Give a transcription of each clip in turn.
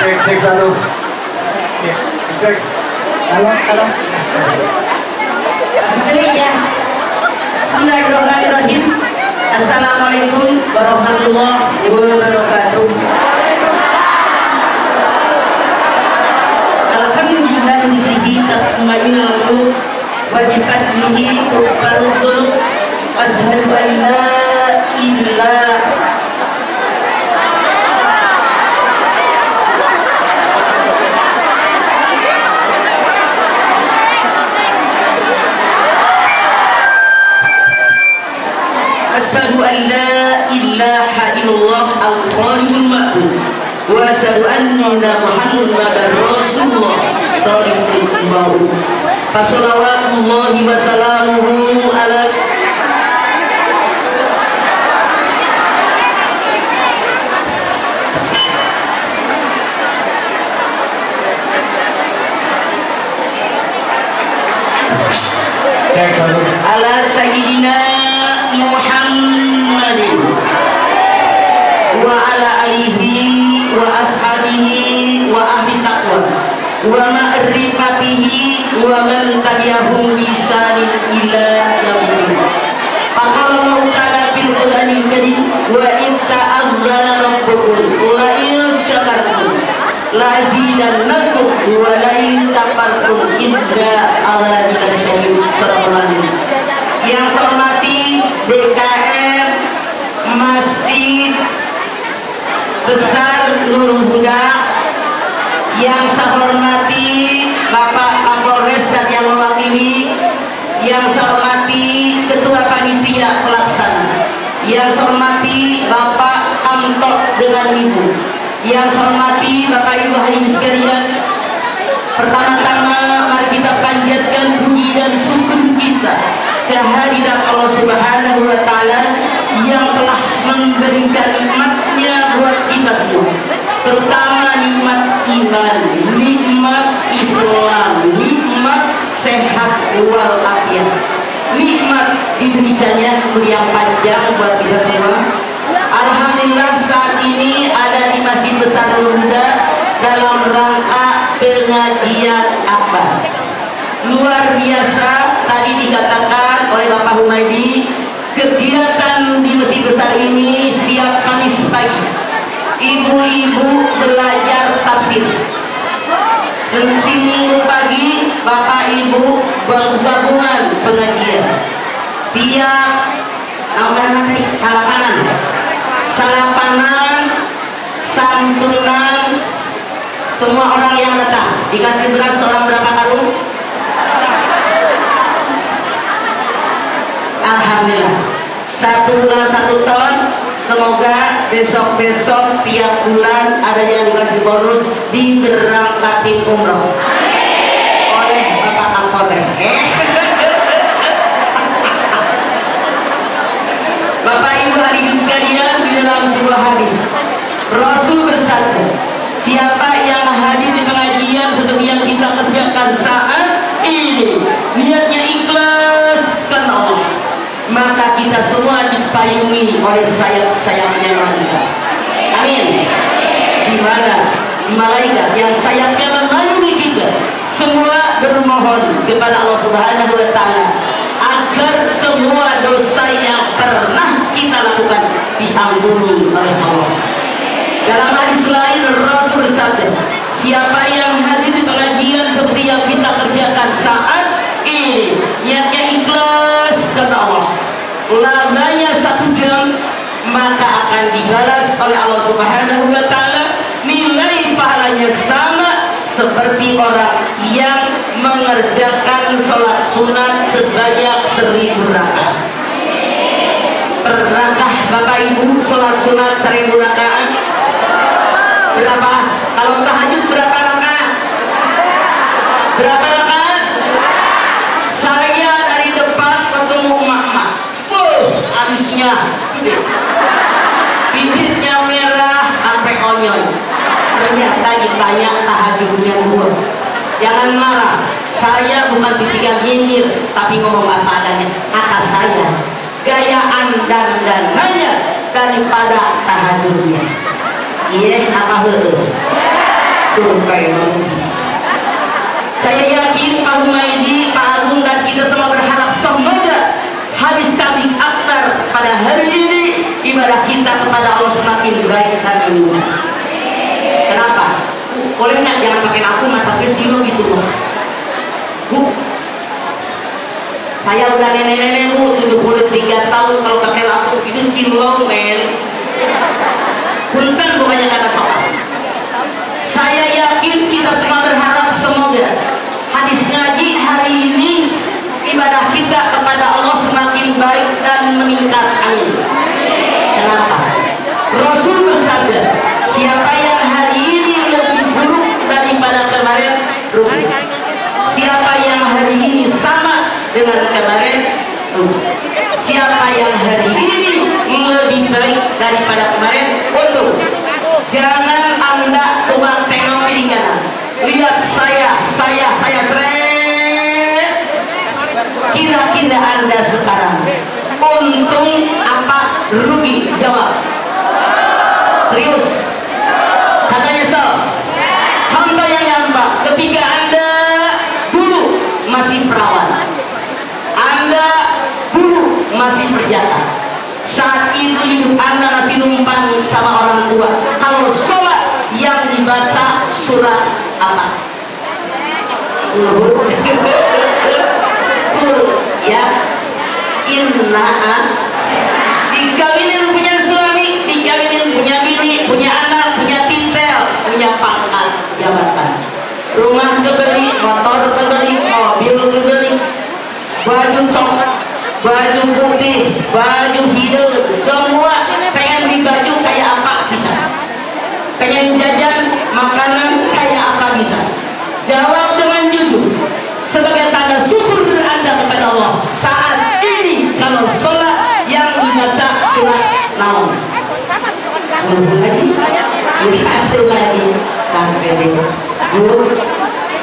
Cek satu. Cek. Halo. Ya. Bismillahirrahmanirrahim. Assalamualaikum warahmatullahi wabarakatuh. Alhamdulillahi tatma'innul qulub wa bi fadlihi tughfarul dzunub. Asyhadu an la ilaha Asyhadu an la ilaha illallah al-khaliqul ma'bud wa asyhadu anna Muhammadar Rasulullah shadiqul iman. Fassalawatullahi wa salamuhu ala Cek satu. ala sayyidina Muhammadin wa ala alihi wa ashabihi wa ahli taqwa wa ma'rifatihi wa man tabi'ahum bi ihsanin ila yaumil. Faqala Allah ta'ala fil Qur'anil Karim wa in ta'azzana rabbukum la in syakartum la azidannakum wa la in kafartum inna azabi lasyadid. Yang saya hormati DKM Masjid Besar Nurul Huda, yang saya hormati Bapak Kapolres dan yang mewakili, yang saya hormati Ketua Panitia Pelaksana, yang saya hormati Bapak Amtok dengan Ibu, yang saya hormati Bapak Ibu hadirin sekalian. Pertama-tama mari kita panjatkan puji dan syukur kita kehadirat Allah Subhanahu wa Ta'ala yang telah memberikan nikmatnya buat kita semua, terutama nikmat iman, nikmat Islam, nikmat sehat walafiat, nikmat diberikannya umur yang panjang buat kita semua. Alhamdulillah saat ini ada di Masjid Besar Nurul Huda dalam rangka pengajian akbar. Luar biasa tadi dikatakan oleh Bapak Humaydi, kegiatan di Masjid Besar ini setiap Kamis pagi ibu-ibu belajar tafsir. Minggu pagi Bapak Ibu bergabungan pengajian. Tiap salapanan, santunan, semua orang yang datang dikasih beras seorang berapa karung? Alhamdulillah 1 bulan 1 ton. Semoga besok-besok tiap bulan ada yang dikasih bonus diberangkatin umroh oleh Bapak Kapolres. Bapak Ibu hadirin sekalian, di dalam sebuah hadis Rasul bersabda, siapa yang hadir di pengajian seperti yang kita kerjakan saat ini, niatnya ikhlas karena Allah, maka kita semua dipayungi oleh sayap-sayapnya malaikat. Amin. Di mana malaikat yang sayapnya memayungi kita semua bermohon kepada Allah Subhanahu wa Ta'ala agar semua dosa yang pernah kita lakukan diampuni oleh Allah. Dalam hadis lain Rasul bersabda, siapa yang hadir di pengajian seperti yang kita kerjakan saat ini, niatnya ikhlas karena Allah, lamanya 1 jam, maka akan dibalas oleh Allah Subhanahu wa Ta'ala. Nilai pahalanya sama seperti orang yang mengerjakan sholat sunat sebanyak 1000 rakaat. Pernahkah Bapak Ibu sholat sunat 1000 rakaat? Berapa? Kalau tahajud berapa rakaat? Berapa rakaat? Saya dari depan ketemu emak-emak, habisnya bibirnya merah sampai konyol. Ternyata ditanya tahajudnya gua. Jangan marah, saya bukan ditinggal nyindir, tapi ngomong apa adanya. Kata saya, gayaan dan dananya daripada tahajudnya. Yes, apa heueuh? survei menguji. Saya yakin Pak Humaydi, Pak Agung dan kita semua berharap semoga hadis tablik akbar pada hari ini ibadah kita kepada Allah semakin baik dan meningkat. Kenapa? Boleh nggak jangan pakai lampu mata bersilo gitu loh. Bu, saya udah nenek-nenek bu, 73 tahun kalau pakai lampu itu silong men. Punten bukannya kata soal. Saya yakin kita semua berharap semoga hadis ngaji hari ini ibadah kita kepada Allah semakin baik dan meningkat. Amin. Kenapa? Rasul bersabda, siapa yang hari ini lebih buruk daripada kemarin, rugi. Siapa yang hari ini sama dengan kemarin, rugi. Siapa yang hari ini lebih baik daripada kemarin, untung. Jangan Anda tuang tengok kiri kanan. Lihat saya stres. Kira-kira Anda sekarang untung apa rugi? Jawab. Serius? Katanya so. Contoh yang gampang. Ketika Anda dulu masih perawan, Anda dulu masih perjaka, saat itu hidup Anda masih numpang sama orang tua. Kalau sholat yang dibaca surat apa? Ya, inna. Dikawinin punya suami, dikawinin punya bini, punya anak, punya titel, punya pangkat jabatan, rumah kebeli, motor kebeli, mobil kebeli, baju coklat, baju putih, baju hijau, semua pengen beli baju kayak apa bisa, pengen jajan makanan kayak apa bisa. Jawab dengan jujur sebagai tanda syukur Anda kepada Allah saat ini kalau sholat yang dibaca surat naon lagi sampai dulu.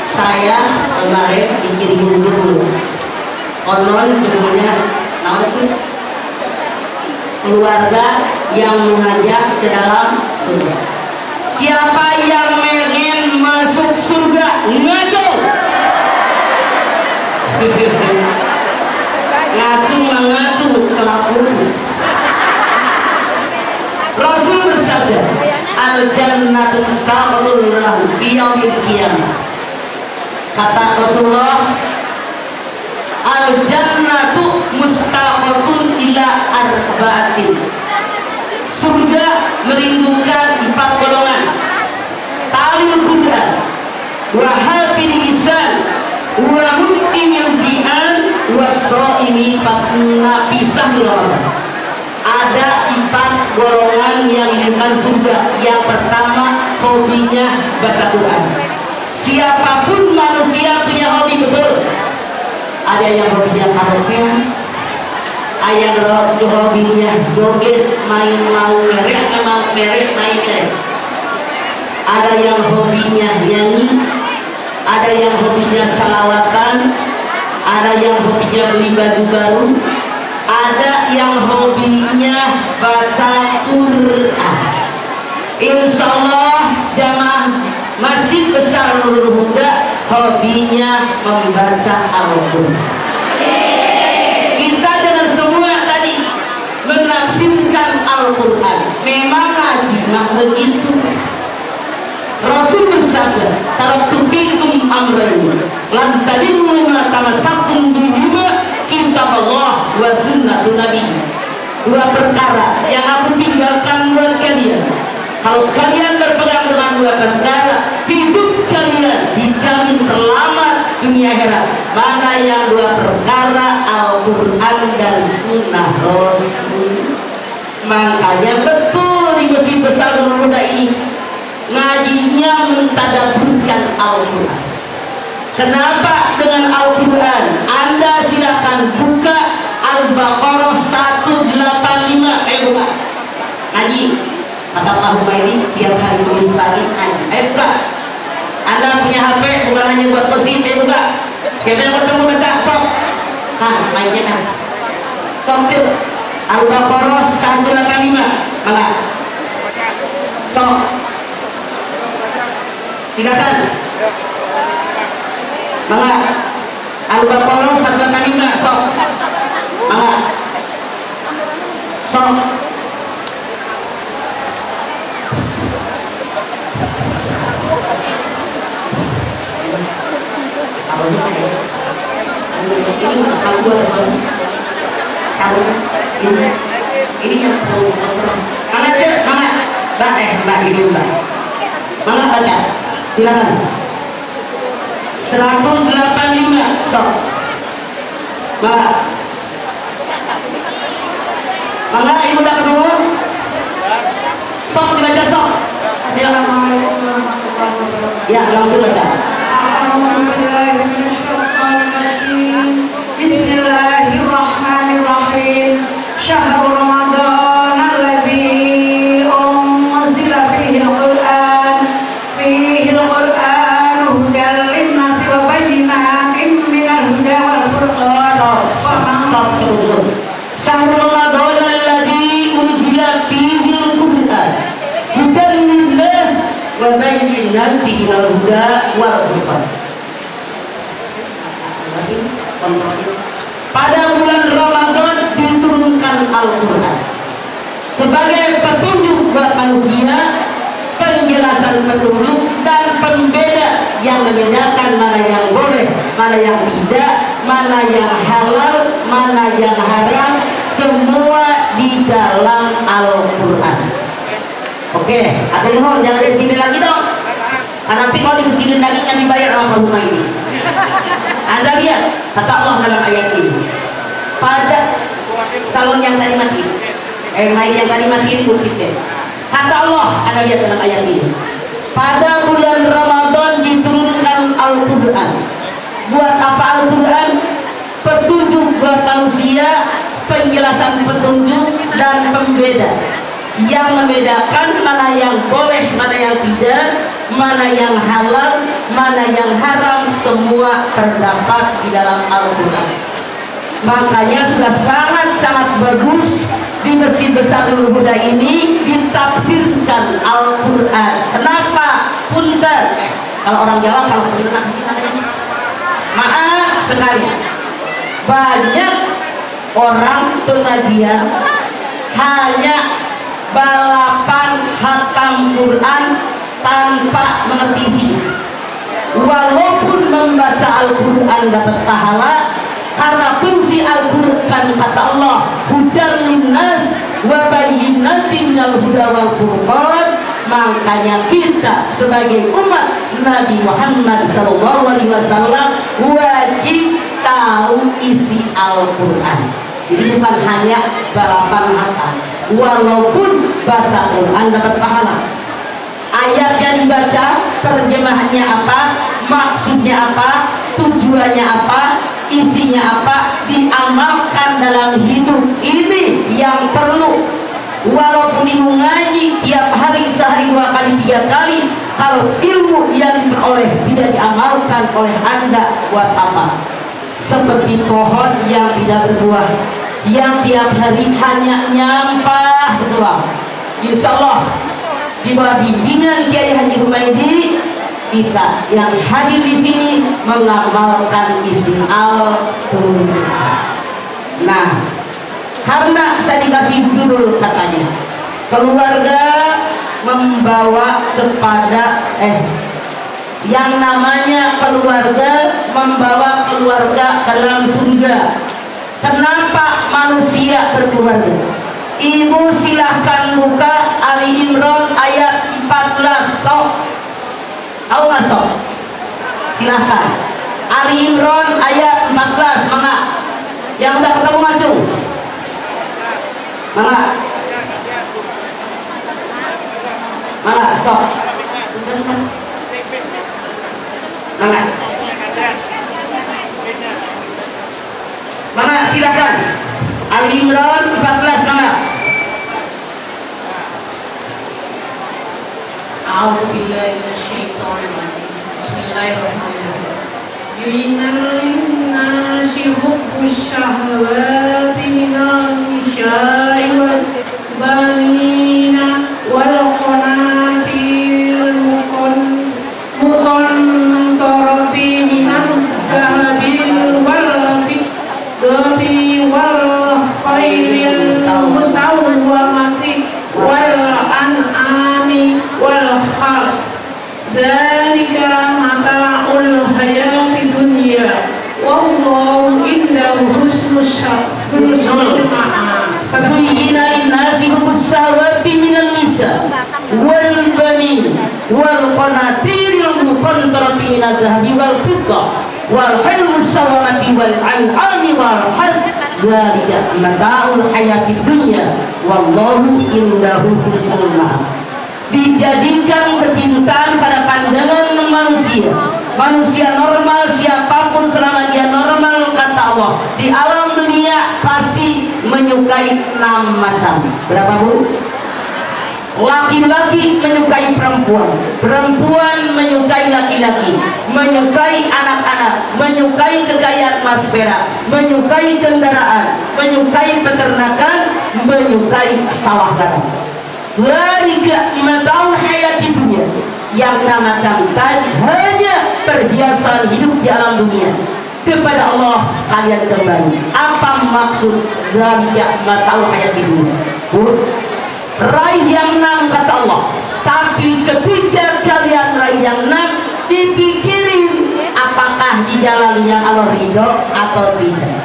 Saya kemarin dikirim dulu konon judulnya naon sih, keluarga yang mengajak ke dalam surga. Siapa yang pengen masuk surga ngaco? Ngacu kelakuan. Rasul bersabda, al jannatu mustaqarrun lahu fi yaumil qiyamah. Kata Rasulullah, al jannatu mustaqarrun ila arba'atin. Surga merindukan 4 golongan. Talil kubra, wa hafidil lisan, wa mut'imil ji'an, wa shaimi fatna pisah Ramadan. Ada 4 golongan yang dirindukan surga. Yang pertama, hobinya baca Quran. Siapapun manusia punya hobi, betul. Ada yang hobinya karaokean, ada yang hobinya joget, main mau merek, main merek. Ada yang hobinya nyanyi, ada yang hobinya salawatan, ada yang hobinya beli baju baru, ada yang hobinya baca Quran. Insya Allah jamaah Masjid Besar Nurul Huda hobinya membaca Al-Quran. Kita dengan semua tadi menafsirkan Al-Quran. Memang ngaji mah begitu. Rasul bersabda, taraktu fikum amrayn lan tadillu ma tamassaktum bihima kitab Allah wa sunnatun nabi. 2 perkara yang aku tinggalkan buat kalian. Kalau kalian berpegang dengan 2 perkara, hidup kalian dijamin selamat dunia akhirat. Mana yang 2 perkara? Al-Quran dan sunnah Rasul. Makanya betul di Masjid Besar Nurul Huda ini ngajinya mentadaburkan Al-Quran. Kenapa dengan Al-Quran? Anda silakan buka Al-Baqarah 185. Ayo buka ngaji. Kata Pak Humaydi tiap hari tulis pagi ngaji. Ayo buka. Anda punya HP bukan hanya buat mesin. Ayo buka. Siapa yang bertemu baca sok. Mainnya kan sok tuh Al-Baqarah 185. Maka sok Silakan. Mangga. Anu bapolo 185 sok. Mangga. Sok. Apa ini? Ini enggak tahu dua tahu. Ini yang perlu kontrol. Mangga cek, mangga. Mbak ini mbak. Mangga baca. Silakan. 185 sok. Mangga. Mangga ibu udah ketemu? Sok dibaca sok. Silakan. Ya langsung baca. Bismillahirrahmanirrahim. Syahrul Ramadan alladzi unzila fihi al-Qur'an hudan lin-nasi wa bayyinatin minal huda wal furqan. Syahrul Ramadan alladzi unzila fihi al-Qur'an hudan lin-nasi wa bayyinatin minal huda wal furqan. Pada bulan Ramadan diturunkan Al-Quran sebagai petunjuk buat manusia, penjelasan petunjuk dan pembeda yang membedakan mana yang boleh, mana yang tidak, mana yang halal, mana yang haram, semua di dalam Al-Quran. Oke, ada yang mau jangan dibikinin lagi dong. Nanti kalau dibikinin lagi kan dibayar sama rumah ini. Anda lihat kata Allah dalam ayat ini, pada salon yang tadi mati, main yang tadi mati bukitnya. Kata Allah, Anda lihat dalam ayat ini, pada bulan Ramadan diturunkan Al-Quran. Buat apa Al-Quran? Petunjuk buat manusia, penjelasan petunjuk dan pembeda yang membedakan mana yang boleh, mana yang tidak, mana yang halal, mana yang haram, semua terdapat di dalam Al-Quran. Makanya sudah sangat-sangat bagus di Masjid Besar Nurul Huda ini ditafsirkan Al-Quran. Kenapa? Punten. Kalau orang Jawa kalau punten maaf sekali, banyak orang pengajian hanya balapan khatam Quran tanpa mengerti isinya. Walaupun membaca Al-Quran dapat pahala, karena fungsi Al-Quran kata Allah hudan linnas wa bayyinatin minal huda wal furqan, makanya kita sebagai umat Nabi Muhammad SAW wajib tahu isi Al-Quran. Jadi bukan hanya balapan khatam, walaupun baca Quran dapat pahala. Ayatnya dibaca, terjemahannya apa, maksudnya apa, tujuannya apa, isinya apa, diamalkan dalam hidup. Ini yang perlu. Walaupun ilmu ngaji tiap hari, sehari 2 kali 3 kali, kalau ilmu yang diperoleh tidak diamalkan oleh Anda, buat apa? Seperti pohon yang tidak berbuah, yang tiap hari hanya nyampah doang. Insya Allah di bawah bimbingan Kiai Haji Humaydi, kita yang hadir di sini mengamalkan isi Al-Quran. Nah, karena saya dikasih judul katanya keluarga membawa kepada yang namanya keluarga membawa keluarga ke dalam surga. Kenapa manusia berkeluarga? Ibu silahkan buka Ali Imran ayat 14 sok. Tahu nggak sok? Silahkan Ali Imran ayat 14. Mangga yang udah ketemu ngacung. Mangga sok. Mangga silakan Ali Imran 14. Mangga. A'udzu billahi minasyaitonir rajim. Bismillahirrahmanirrahim. Yu'inal linnasi hubbus syahwati minal nisya'i wal banina wal qanatir Zalika mata'ul hayati dunya wallahu indahu husnul ma'ab. Zuyina linnasi hubbus syahawati minan nisa wal banin wal qanatiril muqantarati minadh dhahabi wal fiddah wal khaylis sawamati wal an'ami wal harth dzalika mata'ul hayatid dunya wallahu indahu husnul ma'ab. Dijadikan kecintaan pada pandangan manusia normal, siapapun selama dia normal, kata Allah di alam dunia pasti menyukai 6 macam. Berapa bu? Laki-laki menyukai perempuan, perempuan menyukai laki-laki, menyukai anak-anak, menyukai kekayaan emas perak, menyukai kendaraan, menyukai peternakan, menyukai sawah garam. Zalika mata'ul hayati dunya, yang macam tadi hanya perhiasan hidup di alam dunia. Kepada Allah kalian kembali. Apa maksud zalika mata'ul hayati dunya? Raih yang 6 kata Allah. Tapi ketika kalian raih yang 6, dipikirin apakah di jalan yang Allah ridho atau tidak.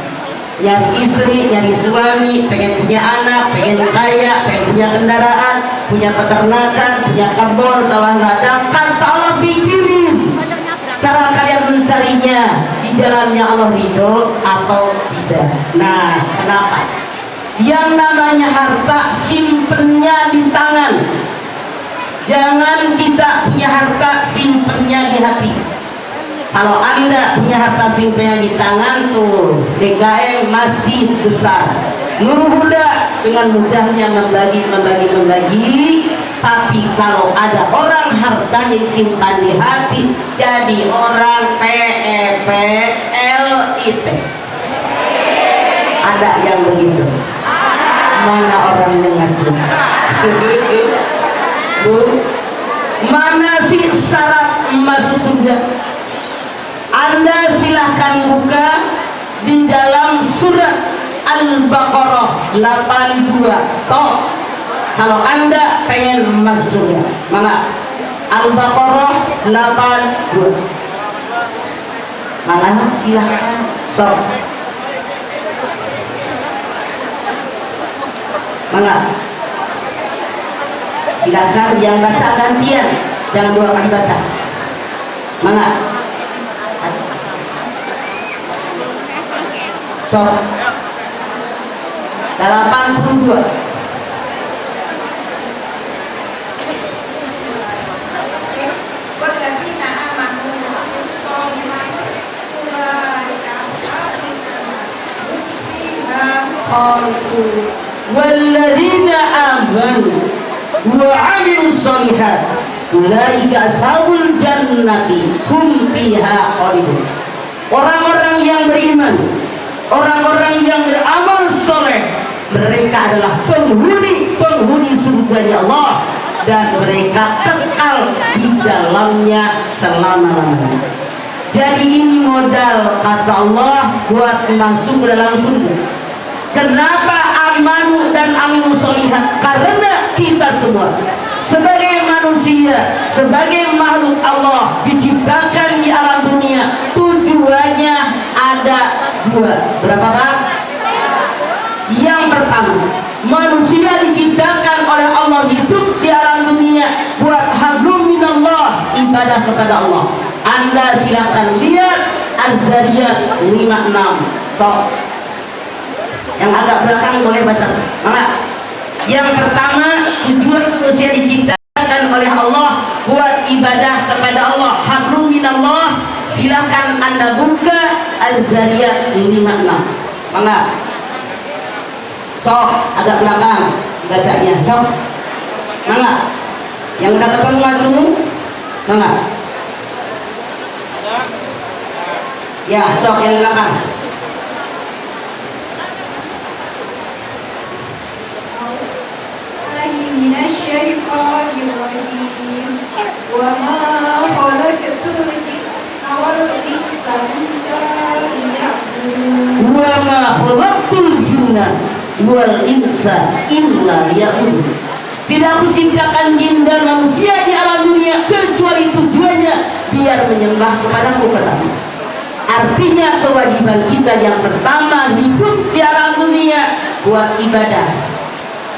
Nyari istri, nyari suami, pengen punya anak, pengen kaya, pengen punya kendaraan, punya peternakan, punya kebun, sawah ladang. Kata Allah pikirin cara kalian mencarinya di jalannya Allah ridho atau tidak. Nah, kenapa? Yang namanya harta simpennya di tangan. Jangan kita punya harta simpennya di hati. Kalau Anda punya harta simpennya di tangan, tuh DKM masjid besar, Nurul Huda dengan mudahnya membagi. Tapi kalau ada orang hartanya disimpan di hati, jadi orang PEPLIT. Ada yang begitu? Mana orang yang ngaji? Bu, mana sih syarat masuk surga? Anda silahkan buka di dalam surat Al-Baqarah 82. Toh, kalau Anda pengen masuk surga, maka Al-Baqarah 82. Maka silahkan. So, maka silakan yang baca gantian, jangan 2 kali baca. Maka so 82. Walladzina amanu wa 'amilus shalihat ulaika ashabul jannati hum fiha khalidun. Orang-orang yang beriman, orang-orang yang beramal soleh, mereka adalah penghuni surganya Allah, dan mereka kekal di dalamnya selama-lamanya. Jadi ini modal kata Allah buat masuk ke dalam surga. Kenapa amanu dan amilus sholihat? Karena kita semua sebagai manusia, sebagai makhluk Allah diciptakan di alam dunia, tujuannya ada 2. Berapa Pak? Yang pertama, manusia diciptakan oleh Allah hidup di alam dunia buat hablum minallah, ibadah kepada Allah. Anda silakan lihat Az-Zariyat 56. So, yang agak belakang boleh baca. Maka yang pertama, tujuan manusia diciptakan oleh Allah buat ibadah kepada Allah, hablum minallah. Silakan Anda buka Az-Zariyat 56. Maka sok agak belakang bacanya, sok. Maka yang udah ketemu ngacu, maka ya sok yang belakang. Wa ma khalaqtul jinna wal insa illa liya'budun. Tidak aku ciptakan jin dan manusia di alam dunia kecuali tujuan menyembah kepadaku, katamu. Artinya kewajiban kita yang pertama hidup di alam dunia buat ibadah.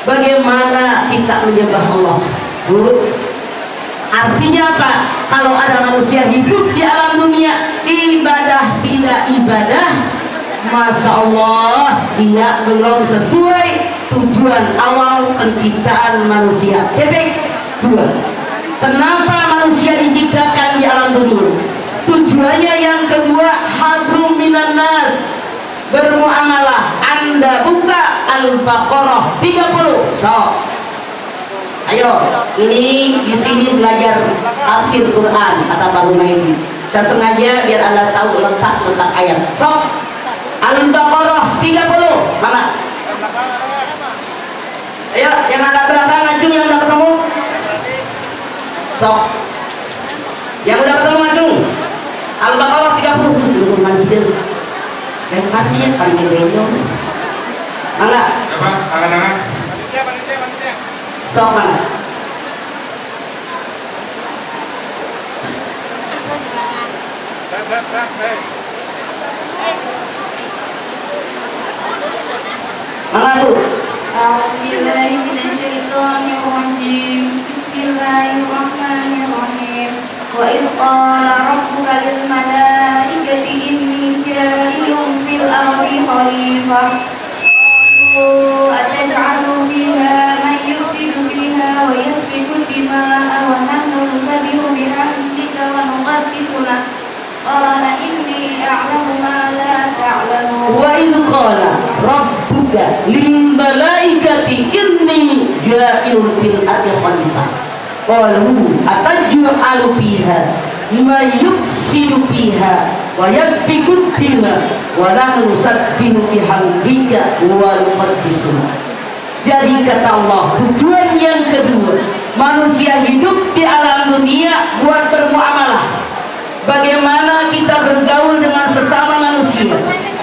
Bagaimana kita menyembah Allah, Bu? Artinya apa? Kalau ada manusia hidup di alam dunia ibadah tidak ibadah, Masya Allah, dia belum sesuai tujuan awal penciptaan manusia. Titik dua. Kenapa manusia diciptakan di alam dunia? Tujuannya yang kedua, hadrum minan nas, bermuamalah. Anda buka Al-Baqarah 30. So, ayo, ini di sini belajar tafsir Quran kata Pak Humaydi. Saya sengaja biar Anda tahu letak ayat. So, Al-Baqarah 30. Mana? Ayo, yang ada belakang ngacung yang udah ketemu. Sok. Yang udah ketemu ngacung. Al-Baqarah 30. Belum manjil. Dan pastinya paling gede. Mana? Apa? Tangan-tangan. Sok mana? Mana Bu? A'udzubillahiminasyaitonirrajim. Bismillahirrahmanirrahim. Wa idh qala rabbuka lil malaikati inni ja'ilun fil ardi khalifah. Qalu ataj'alu fiha man yufsidu fiha wa yasfiku dima'a wa nahnu nusabbihu bihamdika wa nuqaddisu lak. Qala inni a'lamu ma la ta'lamun. Wa idh qala rabbuka lil malaikati inni ja'ilun fil ardi khalifah. Qalu ataj'alu fiha ma yufsidu fiha wa yasfiku dima wa nahnu nusabbihu bihamdika wa nuqaddisu lak. Jadi kata Allah, tujuan yang kedua manusia hidup di alam dunia buat bermuamalah. Bagaimana kita bergaul dengan sesama manusia,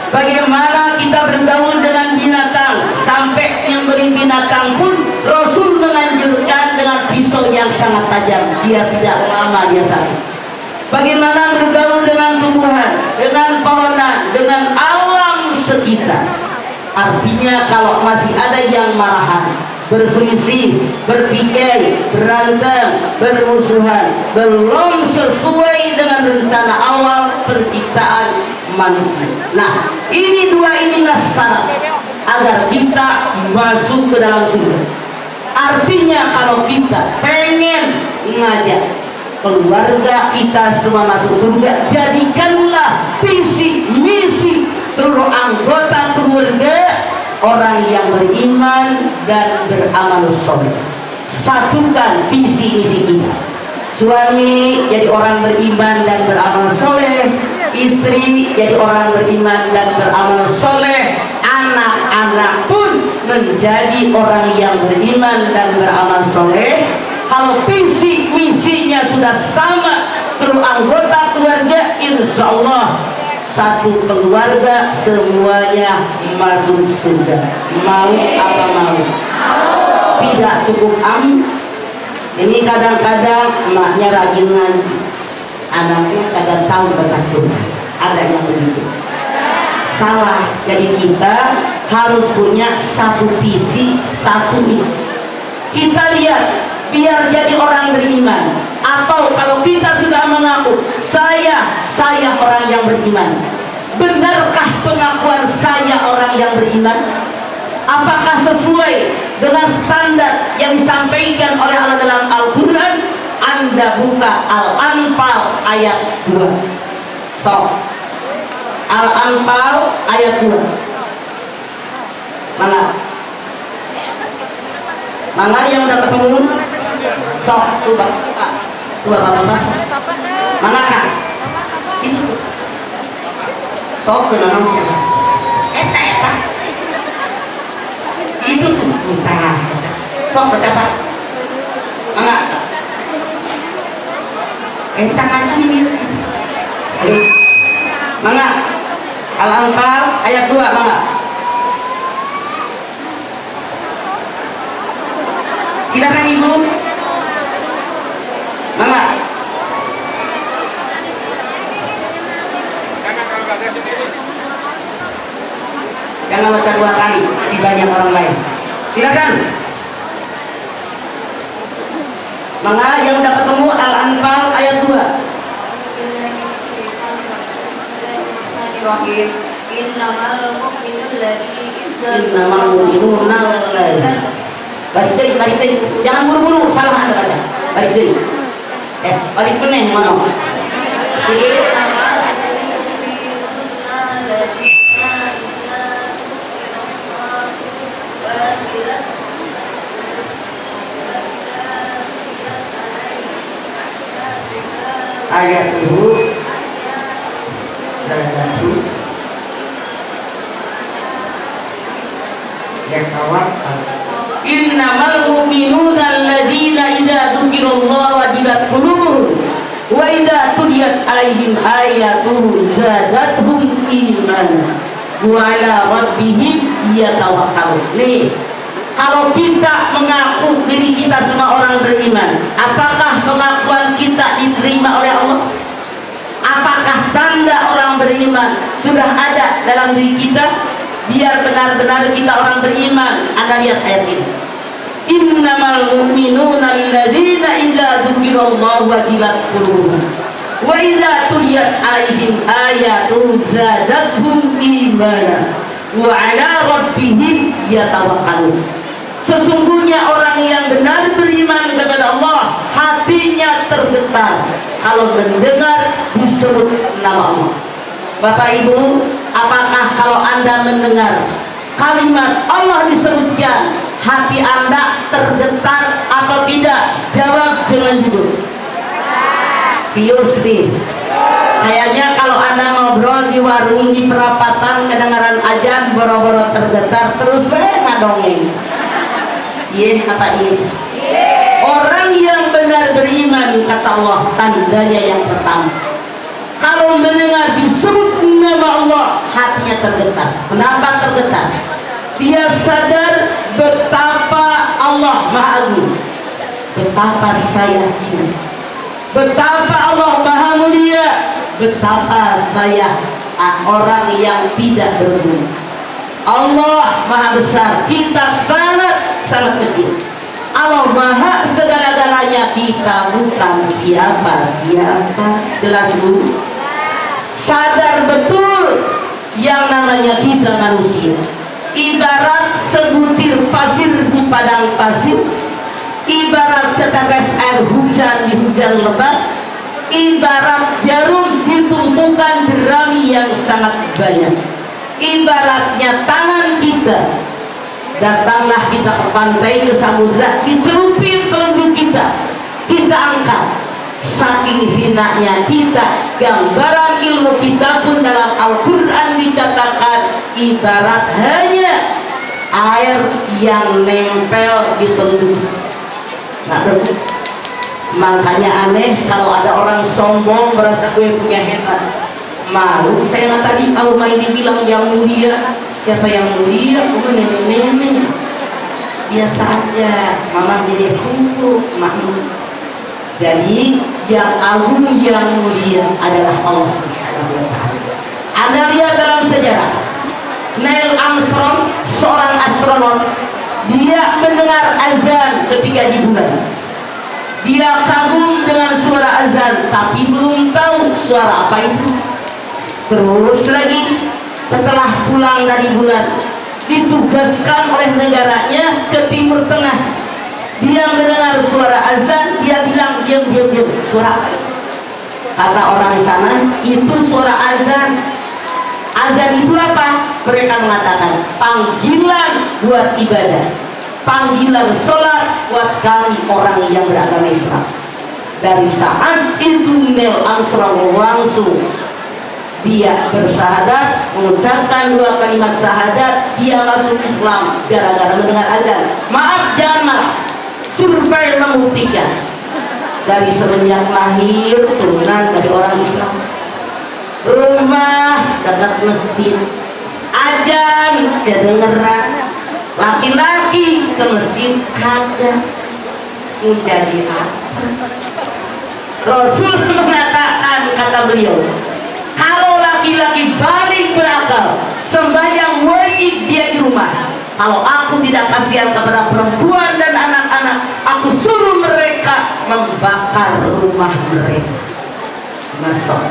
bagaimana kita bergaul dengan binatang, sampai yang beri binatang pun Rasul menganjurkan dengan pisau yang sangat tajam biar tidak lama dia sakit. Bagaimana bergaul dengan tumbuhan, dengan pohonan, dengan alam sekitar. Artinya kalau masih ada yang marahan, berselisih, bertikai, berantem, bermusuhan, belum sesuai dengan rencana awal penciptaan manusia. Nah, inilah syarat agar kita masuk ke dalam surga. Artinya kalau kita pengen ngajak keluarga kita semua masuk surga, jadikanlah visi misi seluruh anggota keluarga orang yang beriman dan beramal soleh. Satukan visi misi kita. Suami jadi orang beriman dan beramal soleh, istri jadi orang beriman dan beramal soleh, anak-anak pun menjadi orang yang beriman dan beramal soleh. Kalau visi misinya sudah sama seluruh anggota keluarga, insya Allah satu keluarga semuanya masuk surga. Mau apa mau? Tidak cukup amin. Ini kadang-kadang emaknya rajin ngaji, anaknya kadang tahu baca Quran. Ada yang begitu. Salah. Jadi kita harus punya satu visi, satu ini. Kita lihat biar jadi orang beriman. Atau kalau kita sudah mengaku saya orang yang beriman, benarkah pengakuan saya orang yang beriman? Apakah sesuai dengan standar yang disampaikan oleh Allah dalam Al-Quran? Anda buka Al-Anfal ayat 2. So, Al-Anfal ayat 2. Mana yang udah ketemu? Sok, tuh bapak, manakah? Itu sok ke dalam siapa? Eta itu tuh entah. Sok ke siapa? Mana? Eta kacung ini. Mana? Al-Anfal ayat 2 mana? Silakan Ibu. Mana? 2 kali si banyak orang lain. Silakan. Maka yang udah ketemu Al-Anfal ayat 2. Innamal mu'minuna Balik deh, jangan buru-buru, salah Anda baca. Balik deh. Balik meneh mana? Ayat itu yang tawakal. Innamal mu'minuna alladzina idza dzukirallahu wajilat qulubuhum wa idza tuliyat 'alaihim ayatuhu zadatuhum imanan wa 'ala rabbihim yatawakkalun. Nih, kalau kita mengaku diri kita semua orang beriman, apakah pengakuan kita diterima oleh Allah? Apakah tanda orang beriman sudah ada dalam diri kita? Biar benar-benar kita orang beriman. Anda lihat ayat ini. Innamal mu'minuna alladzina idza dzukirallahu wajilat qulubuhum wa idza tuliyat 'alaihim ayatuhu zadatuhum imanan wa 'ala rabbihim yatawakkalun. Sesungguhnya orang yang benar beriman kepada Allah, hatinya tergetar kalau mendengar disebut nama Allah. Bapak Ibu, apakah kalau Anda mendengar kalimat Allah disebutkan, hati Anda tergetar atau tidak? Jawab dengan jujur. Cius nih. Kayaknya kalau Anda ngobrol di warung di perapatan kedengaran azan boro-boro tergetar terus ngadongeng. Iya apa iya? Orang yang benar beriman kata Allah, tandanya yang pertama, kalau mendengar disebut nama Allah, hatinya tergetar. Kenapa tergetar? Dia sadar betapa Allah Maha Agung, betapa saya ini, betapa Allah Maha Mulia, betapa saya orang yang tidak berguna. Allah Maha Besar, kita sangat kecil. Allah Maha segala-galanya, kita bukan siapa-siapa. Jelas Bu? Sadar betul yang namanya kita manusia ibarat sebutir pasir di padang pasir, ibarat setetes air hujan di hujan lebat, ibarat jarum ditumpukan jerami yang sangat banyak, ibaratnya tangan kita. Datanglah kita ke pantai, ke samudra, dicelupin telunjuk kita, kita angkat. Saking hinanya kita, gambaran ilmu kita pun dalam Al-Quran dikatakan ibarat hanya air yang nempel di telunjuk. Nah, makanya aneh kalau ada orang sombong merasa gue punya hebat. Malu saya mah tadi kalau main dibilang yang mulia. Siapa yang mulia? Oh, nenek-nenek. Biasa aja, mama jadi sungguh makmum. Jadi yang agung yang mulia adalah Allah Subhanahu wa Ta'ala. Anda lihat dalam sejarah, Neil Armstrong, seorang astronot, dia mendengar azan ketika di bulan. Dia kagum dengan suara azan, tapi belum tahu suara apa itu. Terus lagi setelah pulang dari bulan, ditugaskan oleh negaranya ke Timur Tengah. Dia mendengar suara azan, dia bilang diam, suara apa? Kata orang sana, itu suara azan. Azan itu apa? Mereka mengatakan panggilan buat ibadah, panggilan sholat buat kami orang yang beragama Islam. Dari saat itu Neil Armstrong langsung dia bersahadat, mengucapkan 2 kalimat syahadat, dia masuk Islam gara-gara mendengar azan. Maaf, jangan marah. Survei membuktikan dari semenjak lahir turunan dari orang Islam, rumah dekat masjid, azan kedengeran, laki-laki ke masjid kagak. Menjadi apa? Rasul mengatakan, kata beliau, kalau laki-laki balik berakal, sembahyang wajib dia di rumah. Kalau aku tidak kasihan kepada perempuan dan anak-anak, aku suruh mereka membakar rumah mereka. Masuk.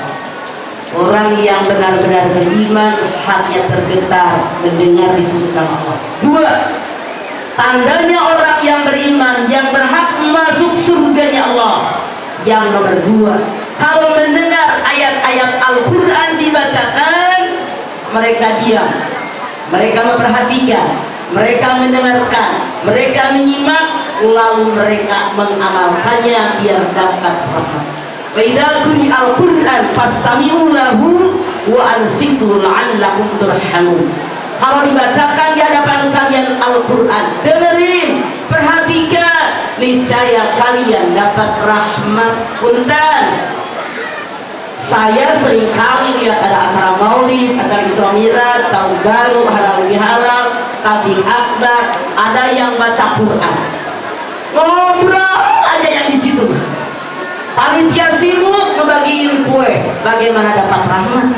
Orang yang benar-benar beriman, hatinya tergetar mendengar disebut nama Allah. Dua, tandanya orang yang beriman yang berhak masuk surganya Allah. Yang nomor dua, kalau mendengar ayat-ayat Al-Quran dibacakan, mereka diam, mereka memperhatikan, mereka mendengarkan, mereka menyimak, lalu mereka mengamalkannya biar dapat rahmat. Wa idza quri'a al-Qur'an fastami'u lahu wa ansitu la'allakum turhamun. Kalau dibacakan di hadapan kalian Al-Quran, dengerin, perhatikan, niscaya kalian dapat rahmat. Punten, saya seringkali lihat ada acara maulid, acara Isra Mi'raj, tahun baru, halal bihalal, tabligh akbar, ada yang baca Quran, ngobrol aja yang di situ. Panitia sibuk ngebagiin kue, bagaimana dapat rahmat?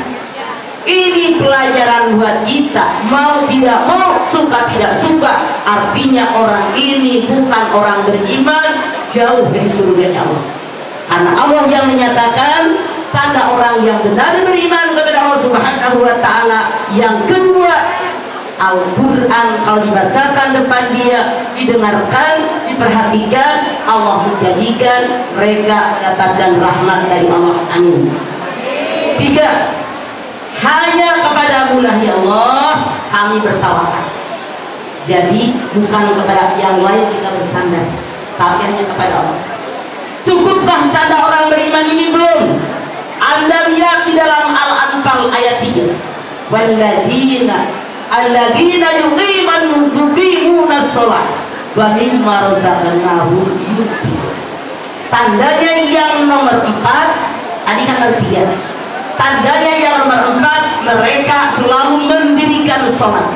Ini pelajaran buat kita, mau tidak mau, suka tidak suka. Artinya orang ini bukan orang beriman, jauh dari surganya Allah. Karena Allah yang menyatakan tanda orang yang benar beriman kepada Allah Subhanahu wa Ta'ala. Yang kedua, Al-Quran kalau dibacakan depan dia, didengarkan, diperhatikan, Allah menjadikan mereka mendapatkan rahmat dari Allah. Amin. Tiga, hanya kepadamu-lah ya Allah kami bertawakal. Jadi bukan kepada yang lain kita bersandar, tapi hanya kepada Allah. Cukupkah tanda orang beriman ini? Belum. Anda lihat di dalam Al-Anfal ayat 3, alladzina yuqimuna shalah wa mimma razaqnahum yunfiqun. Tandanya yang nomor 4, tadi kan nomor 3. Tandanya yang nomor 4, mereka selalu mendirikan sholat.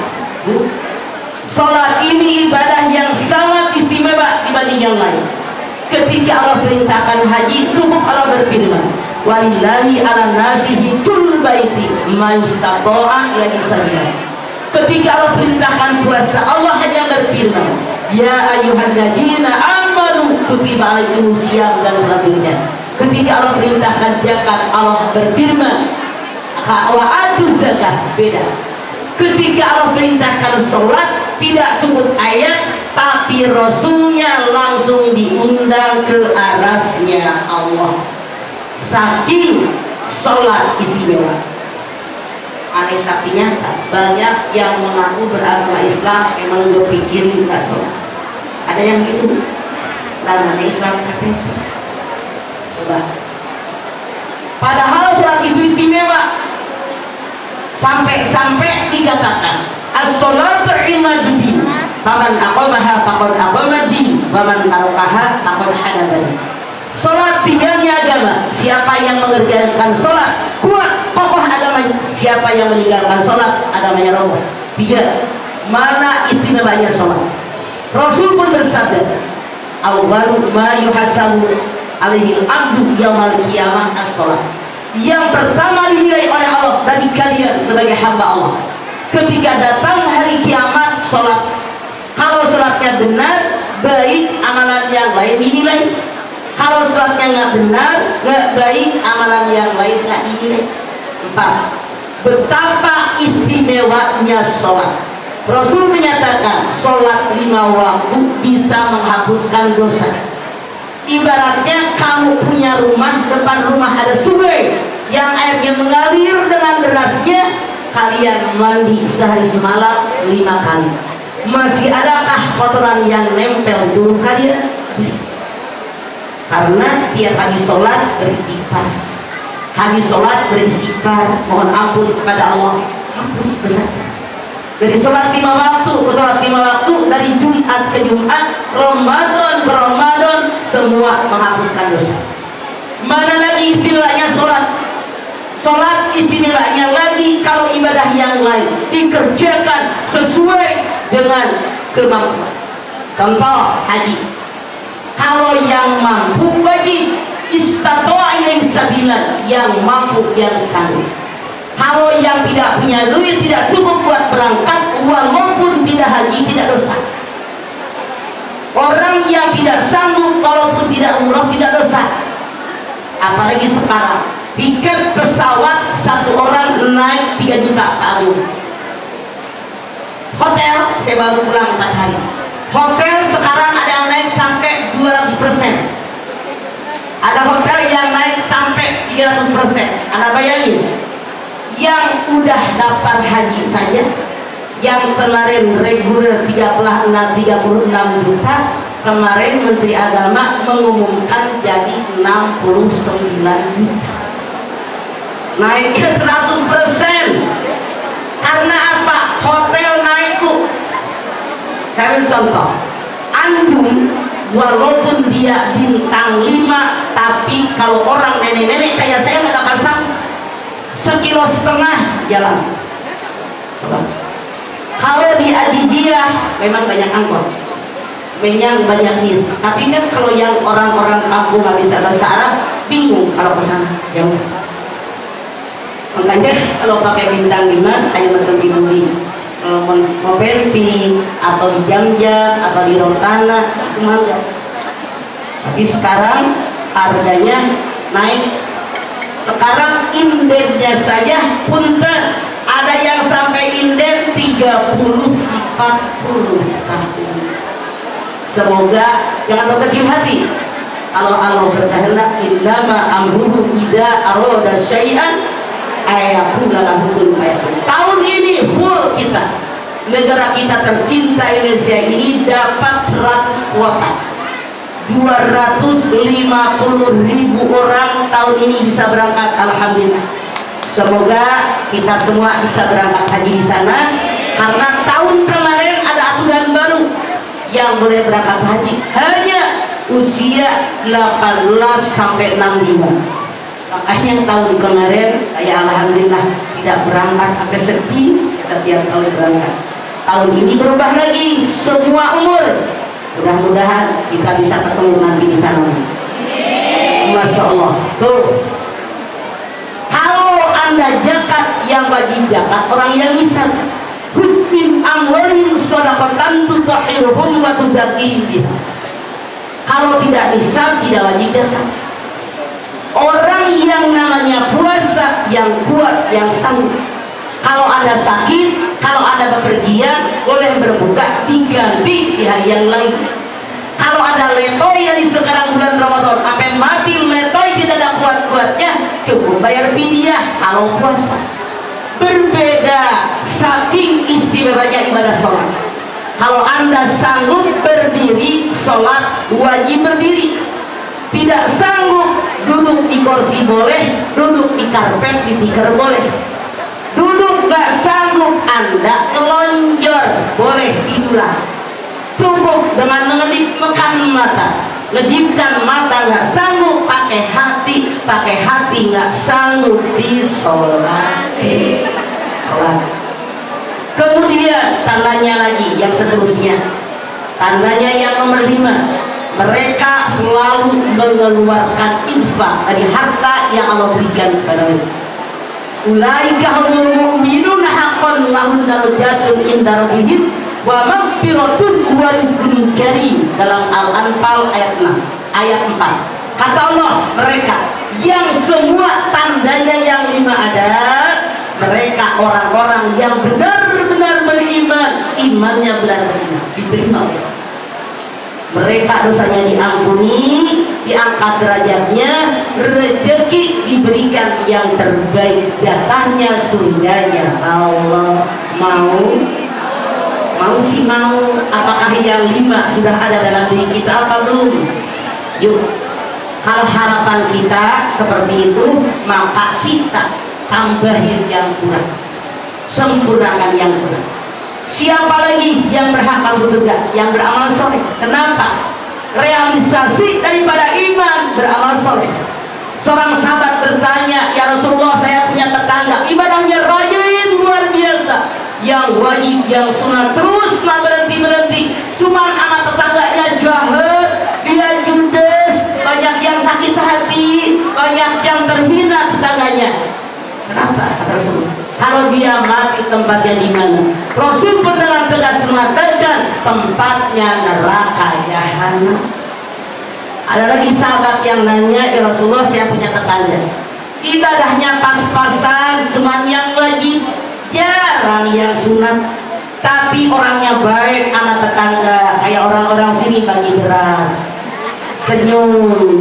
Sholat ini ibadah yang sangat istimewa dibanding yang lain. Ketika Allah perintahkan haji, cukup Allah berfirman, walillahi ala nasi hijjul baiti ma yastata'a ilaihi sabila. Ketika Allah perintahkan puasa, Allah hanya berfirman, ya ayyuhalladzina amanu kutiba alaikumus syiyam dan salat dunia. Ketika Allah perintahkan zakat, Allah berfirman wa atuz zakat, beda. Ketika Allah perintahkan sholat, tidak cukup ayat, tapi Rasulnya langsung diundang ke arasnya Allah. Saking sholat istimewa. Aneh tapi nyata, banyak yang mengaku beragama Islam emang gak pikirin tak sholat. Ada yang gitu, namanya Islam KTP. Coba. Padahal sholat itu istimewa. Sampai dikatakan as-sholatu imaduddin, faman aqamaha faqad aqamadin, waman tarakaha faqad hadadin. Sholat tiganya agama. Siapa yang mengerjakan sholat kuat, kokoh agamanya. Siapa yang meninggalkan sholat, agamanya roboh. 3. Mana istimewanya sholat? Rasul pun bersabda, awwalu ma yuhasabu alaihi al-abdu yaumal qiyamah as-sholat. Yang pertama dinilai oleh Allah dari kalian sebagai hamba Allah ketika datang hari kiamat, sholat. Kalau sholatnya benar, baik, amalan yang lain dinilai. Kalau sholatnya nggak benar, nggak baik, amalan yang lain nggak dinilai. 4. Betapa istimewanya sholat. Rasul menyatakan sholat 5 waktu bisa menghapuskan dosa. Ibaratnya kamu punya rumah, depan rumah ada sungai yang airnya mengalir dengan derasnya, kalian mandi sehari semalam 5 kali. Masih adakah kotoran yang nempel di tubuh kalian? Karena tiap habis sholat beristighfar, habis sholat beristighfar, mohon ampun kepada Allah, hapus dosa. Dari sholat 5 waktu ke sholat 5 waktu, dari Jumat ke Jumat, Ramadan ke Ramadan, semua menghapuskan dosa. Mana lagi istimewanya sholat? Sholat istimewanya lagi kalau ibadah yang lain dikerjakan sesuai dengan kemampuan. Contoh haji, kalau yang mampu wajib, istata'a ilaihi sabilan, yang mampu, yang sanggup. Kalau yang tidak punya duit, tidak cukup buat berangkat, walaupun tidak haji, tidak dosa. Orang yang tidak sanggup walaupun tidak umroh, tidak dosa. Apalagi sekarang tiket pesawat satu orang naik 3 juta Pak Agung. Hotel, saya baru pulang 4 hari. Hotel sekarang ada yang naik sampai 200%. Ada hotel yang naik sampai 300%. Anda bayangin, yang udah daftar haji saja, yang kemarin reguler 36 juta, kemarin Menteri Agama mengumumkan jadi 69 juta, naiknya 100%. Karena apa? Hotel naik Bu. Saya ambil contoh, Anjum walaupun dia bintang 5, tapi kalau orang nenek-nenek kayak saya nggak akan sanggup 1,5 kilo jalan. Kalau di Adijia memang banyak angkot, memang banyak bis, tapi kan kalau yang orang-orang kampung nggak bisa bahasa Arab, bingung kalau ke sana jauh. Makanya kalau pakai bintang 5 kayak betul di Budi, mau Pempi atau di Jamja atau di Rotana cuma enggak. Tapi sekarang harganya naik. Sekarang indennya saja punten, ada yang sampai inden 30-40 tahun. Semoga jangan berkecil hati. Kalau Allah berkehendak, innama amruhu idza arada syai'an ayaqula lahu kun fayakun. Tahun ini full kita, negara kita tercinta Indonesia ini dapat 100 kuota. 250.000 orang tahun ini bisa berangkat, alhamdulillah. Semoga kita semua bisa berangkat haji di sana, karena tahun kemarin ada aturan baru yang boleh berangkat haji hanya usia 18 sampai 65. Makanya tahun kemarin saya alhamdulillah tidak berangkat, sampai sepi setiap tahun berangkat. Tahun ini berubah lagi, semua umur. Mudah-mudahan kita bisa ketemu nanti di sana. Masya Allah. Tuh, kalau anda zakat, yang wajib zakat orang yang nisab. Min amwalihim shadaqatan tutahhiruhum wa tuzakkihim biha. Kalau tidak nisab, tidak wajib zakat. Orang yang namanya puasa, yang kuat, yang sanggup. Kalau anda sakit, kalau anda bepergian, boleh berbuka, diganti di hari yang lain. Kalau ada letoy yang sekarang bulan Ramadan, sampai mati letoy tidak ada kuat-kuatnya, cukup bayar fidyah kalau puasa. Berbeda saking istimewanya ibadah sholat. Kalau anda sanggup berdiri sholat, wajib berdiri. Tidak sanggup duduk di kursi boleh, duduk di karpet, di tikar boleh. Duduk gak sanggup, anda telonjor, boleh tiduran. Cukup dengan mengedip-mekan mata. Ngedipkan mata gak sanggup, pakai hati gak sanggup disolati. Sholat. Kemudian tandanya lagi yang seterusnya, tandanya yang nomor 5, mereka selalu mengeluarkan infak dari harta yang Allah berikan kepada mereka. Ulaika humul mu'minun haqqan lahum darajatun inda rabbihim wa maghfiratun wa rizqun karim, dalam Al-Anfal ayat 6, ayat 4. Kata Allah, mereka yang semua tandanya yang 5 ada, mereka orang-orang yang benar-benar beriman, imannya benar-benar diterima oleh Allah. Mereka dosanya diampuni, diangkat derajatnya, rezeki diberikan yang terbaik, jatahnya surganya. Allah mau sih mau. Apakah yang 5 sudah ada dalam diri kita apa belum? Yuk, kalau harapan kita seperti itu, maka kita tambahin yang kurang, sempurnakan yang kurang. Siapa lagi yang berhak masuk surga? Yang beramal soleh. Kenapa? Realisasi daripada iman, beramal soleh. Seorang sahabat bertanya, ya Rasulullah, saya punya tetangga ibadahnya rajin luar biasa, yang wajib, yang sunat terus nggak berhenti, cuman anak tetangganya jahat, dia judes, banyak yang sakit hati, banyak yang terhina tetangganya. Kenapa? Kata Rasul, kalau dia mati tempatnya di mana? Rasul pun dengan tegas mengatakan tempatnya neraka jahanam. Ada lagi sahabat yang nanya, ya Rasulullah, saya punya tetangga, ibadahnya pas-pasan, cuman yang wajib jarang yang sunat, tapi orangnya baik sama tetangga, kayak orang-orang sini bagi beras, senyum,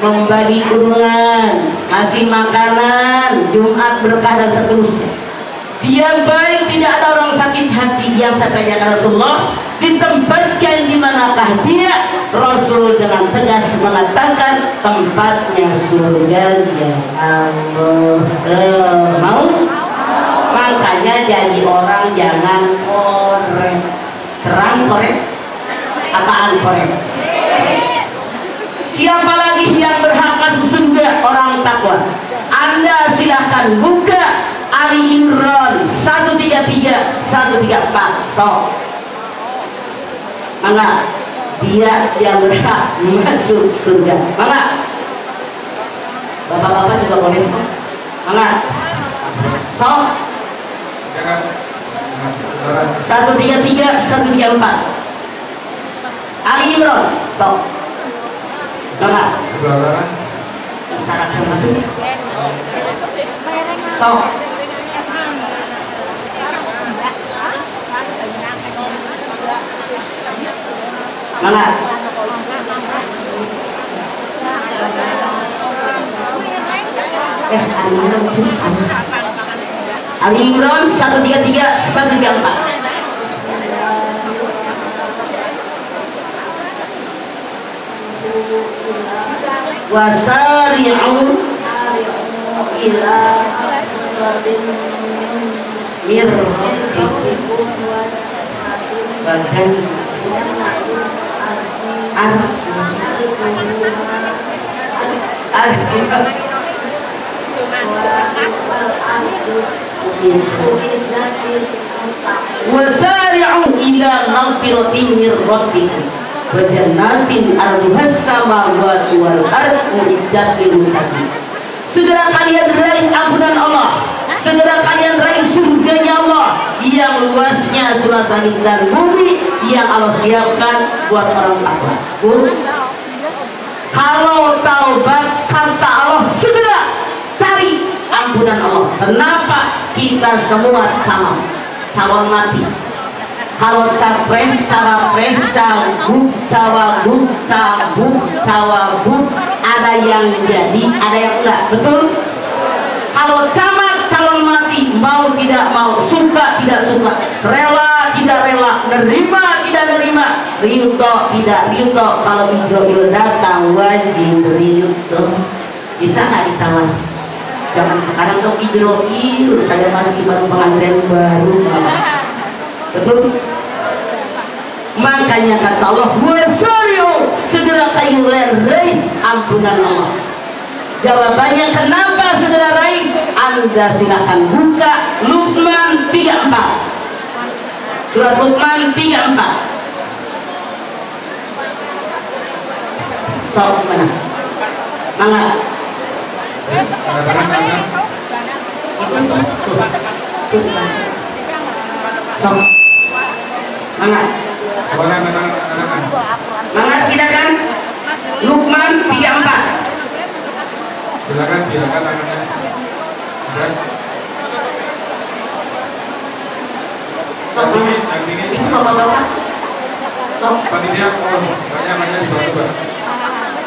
membagi kurungan, kasih makanan, Jumat berkah dan seterusnya. Dia baik, tidak ada orang sakit hati. Yang saya tanyakan Rasulullah, ditempatkan di manakah dia? Rasul dengan tegas mengatakan tempatnya surga ya Allah. Mau? Makanya jadi orang jangan korek. Terang korek? Apaan korek? Siapa lagi yang berhak masuk surga? Orang takwa. Anda silahkan buka Ali Imran 133 134. So, mangga dia yang berhak masuk surga. Mangga, bapak-bapak juga boleh. Mangga, so 133 134 Ali Imran. So, mangga. So, mana? Ali Imran 133 134. Wasari'u ila badan wasari'u ila maghfiratin min rabbikum wa jannatin arduhas samawati wal ardu uiddat lil muttaqin. Segera kalian raih ampunan Allah, segera kalian raih surganya Allah yang luasnya surga langit dan bumi yang Allah siapkan buat orang takwa. Kalau taubat kata Allah, segera cari ampunan Allah. Kenapa? Kita semua calon mati. Kalau capres, cawapres, cagup, cawagup, cabuk, cawabuk, ada yang jadi, ada yang enggak, betul? Kalau camat, calon mati, mau tidak mau, suka tidak suka, rela tidak rela, nerima tidak nerima, ridho tidak ridho. Kalau Ijroil datang wajib ridho. Bisa nggak ditawar? Jangan sekarang dong Ijroil, saya masih baru pengantin baru. Betul? Makanya kata Allah, wasari'u, segera kalian raih ampunan Allah. Jawabannya kenapa segera raih? Anda silakan buka Luqman 34. Surat Luqman 34. Sok mana? Mangga. Sok. Mangga. Mangga silakan. Luqman 34. Silakan tangannya. Sok mana? Itu bapak-bapak. Sok. Panitia, banyak dibantu, Pak.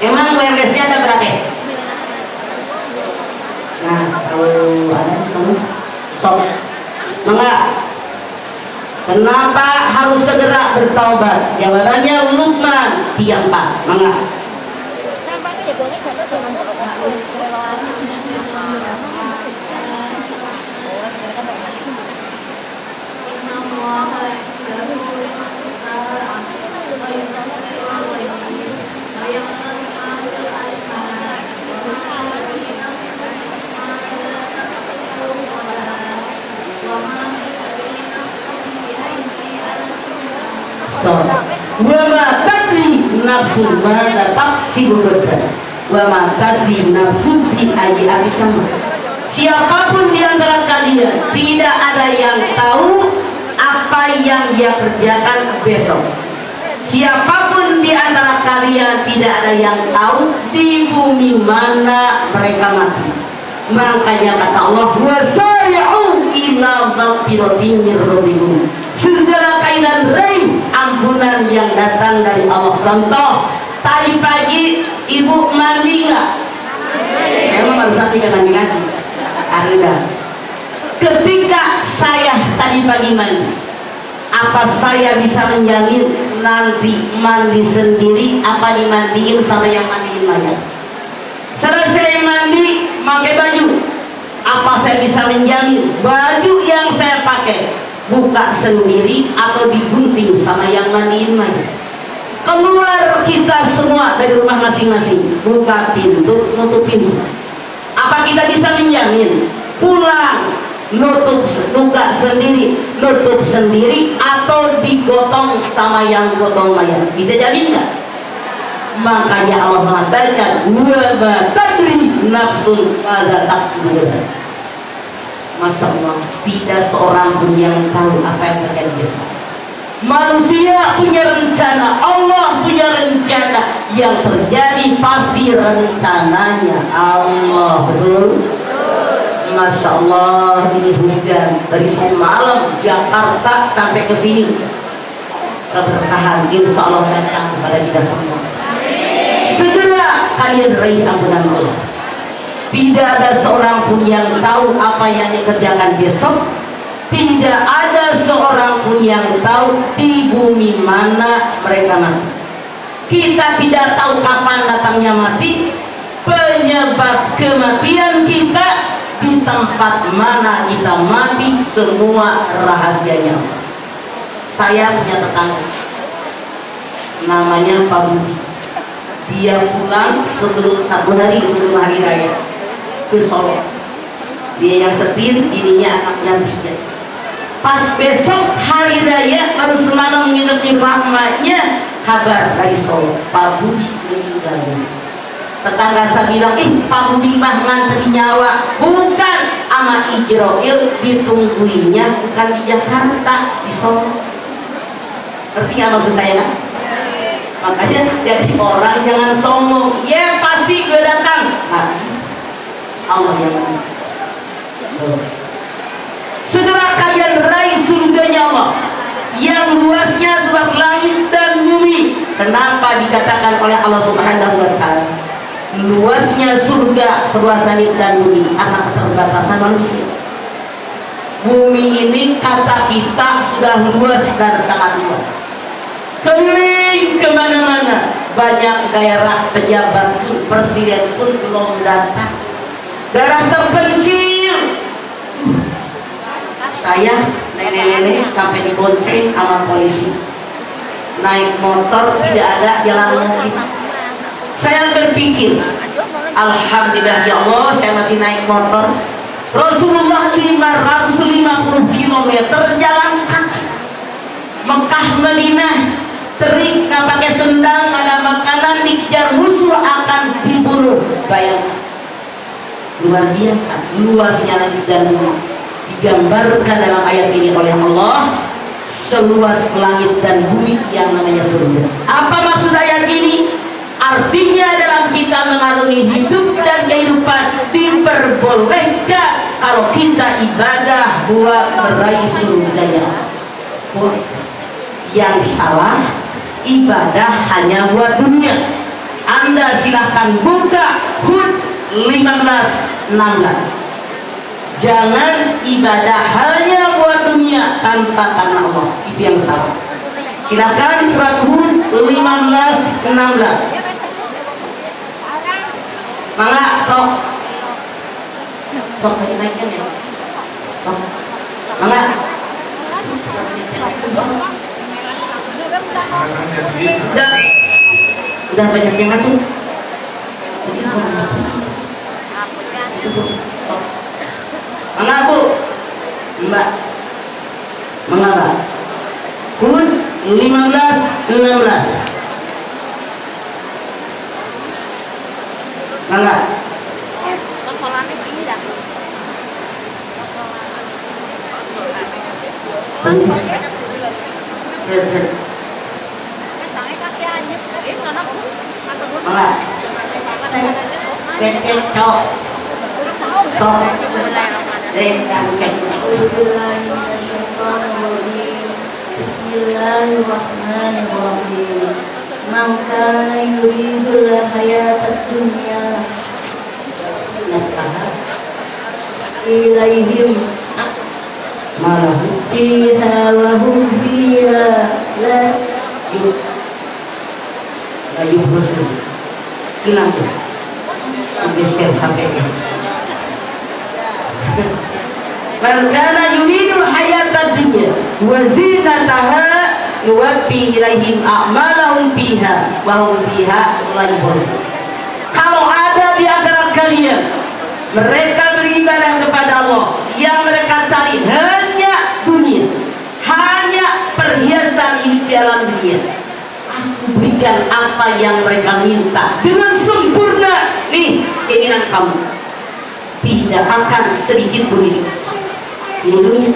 Emang WMS-nya ada berapa? Nah, kalau ada kamu sok. Mangga. Kenapa harus segera bertaubat? Jawabannya Luqman 34. Mangga. Wa ma tadri nafsun ma taksibu gadan wa ma tadri nafsun bi ayyi arsam. siapapun di antara kalian tidak ada yang tahu apa yang dia kerjakan besok. Siapapun di antara kalian tidak ada yang tahu di bumi mana mereka mati. Makanya kata Allah, wasari'u ila maghfiratin min rabbikum. Segera kalian raih ampunan yang datang dari Allah. Contoh, tadi pagi ibu mandi nggak? Emang baru saat ini mandi kan? Ada. Ketika saya tadi pagi mandi, apa saya bisa menjamin nanti mandi sendiri apa dimandiin sama yang mandiin mayat? Selesai mandi pakai baju, apa saya bisa menjamin baju yang saya pakai buka sendiri atau digunting sama yang mandiin mayat? Keluar kita semua dari rumah masing-masing, buka pintu, nutup pintu. Apa kita bisa menjamin pulang nutup buka sendiri, nutup sendiri atau digotong sama yang gotong mayat? Bisa jamin nggak? Makanya Allah mengatakan wa ma tadri nafsun madza taksubun. Masya Allah, tidak seorang pun yang tahu apa yang terjadi besok. Manusia punya rencana, Allah punya rencana. Yang terjadi pasti rencananya Allah. Betul? Masya Allah, ini hujan dari semalam Jakarta sampai ke sini. Keberkahan insya Allah datang kepada kita semua. Segera kalian raih ampunan Allah. Tidak ada seorang pun yang tahu apa yang dikerjakan besok. Tidak ada seorang pun yang tahu di bumi mana mereka mati. Kita tidak tahu kapan datangnya mati. Penyebab kematian kita di tempat mana kita mati, semua rahasianya. Saya punya tetangga namanya Pak Budi. Dia pulang sebelum 1 hari sebelum hari raya ke Solo. Dia yang setir, ininya anaknya 3. Pas besok hari raya baru semalam nginep di rahmatnya, kabar dari Solo, Pak Budi meninggal. Tetangga saya bilang, Pak Budi mah ngantri nyawa. Bukan, sama Ijroil ditungguinya bukan di Jakarta, di Solo. Ngerti nggak maksud saya? Makanya jadi orang jangan sombong. Ya pasti gue datang. Habis Allah yang menentukan. Segera kalian raih surganya Allah yang luasnya seluas langit dan bumi. Kenapa dikatakan oleh Allah Subhanahu wa Ta'ala luasnya surga seluas langit dan bumi? Karena keterbatasan manusia. Bumi ini kata kita sudah luas dan sangat luas, keliling kemana-mana. Banyak daerah pejabat pun, presiden pun belum datang. Daerah terpencil, saya nenek-nenek sampai dibonceng sama polisi, naik motor tidak ada jalan mobil. Saya berpikir, alhamdulillah ya Allah, saya masih naik motor. Rasulullah 550 km jalan kaki, Mekah Madinah terik, nggak pakai sendal, nggak ada makanan, dikejar musuh akan dibunuh. Bayangkan, luar biasa luasnya langit dan bumi. Digambarkan dalam ayat ini oleh Allah seluas langit dan bumi yang namanya surga. Apa maksud ayat ini? Artinya dalam kita mengarungi hidup dan kehidupan diperbolehkan kalau kita ibadah buat meraih surganya. Yang salah ibadah hanya buat dunia. Anda silahkan buka Hud 15:16. Jangan ibadah hanya buat dunia tanpa karena Allah. Itu yang salah. Silakan surat Hud 15:16. Mangga sok tadi naiknya sok. Mangga. Udah banyak yang masuk. Mangga Bu, Mbak. Mangga Mbak. Hud 15:16. Mangga. Enggak. Cek cok. Sok. Dan cek. Bismillahirrahmanirrahim. Man kana yuridul hayatad dunya ilaihim Malah fiha wa hum fiha la ayo terus hilang tuh geser HP-nya. Man kana yuridul hayatad dunya wa zinataha nuwaffi ilaihim a'malahum fiha wa hum fiha la yubkhasun. Kalau ada di antara kalian mereka beribadah kepada Allah yang mereka cari hanya dunia, hanya perhiasan hidup di alam dunia, aku berikan apa yang mereka minta dengan sempurna. Nih keinginan kamu, tidak akan sedikit pun ini dunia.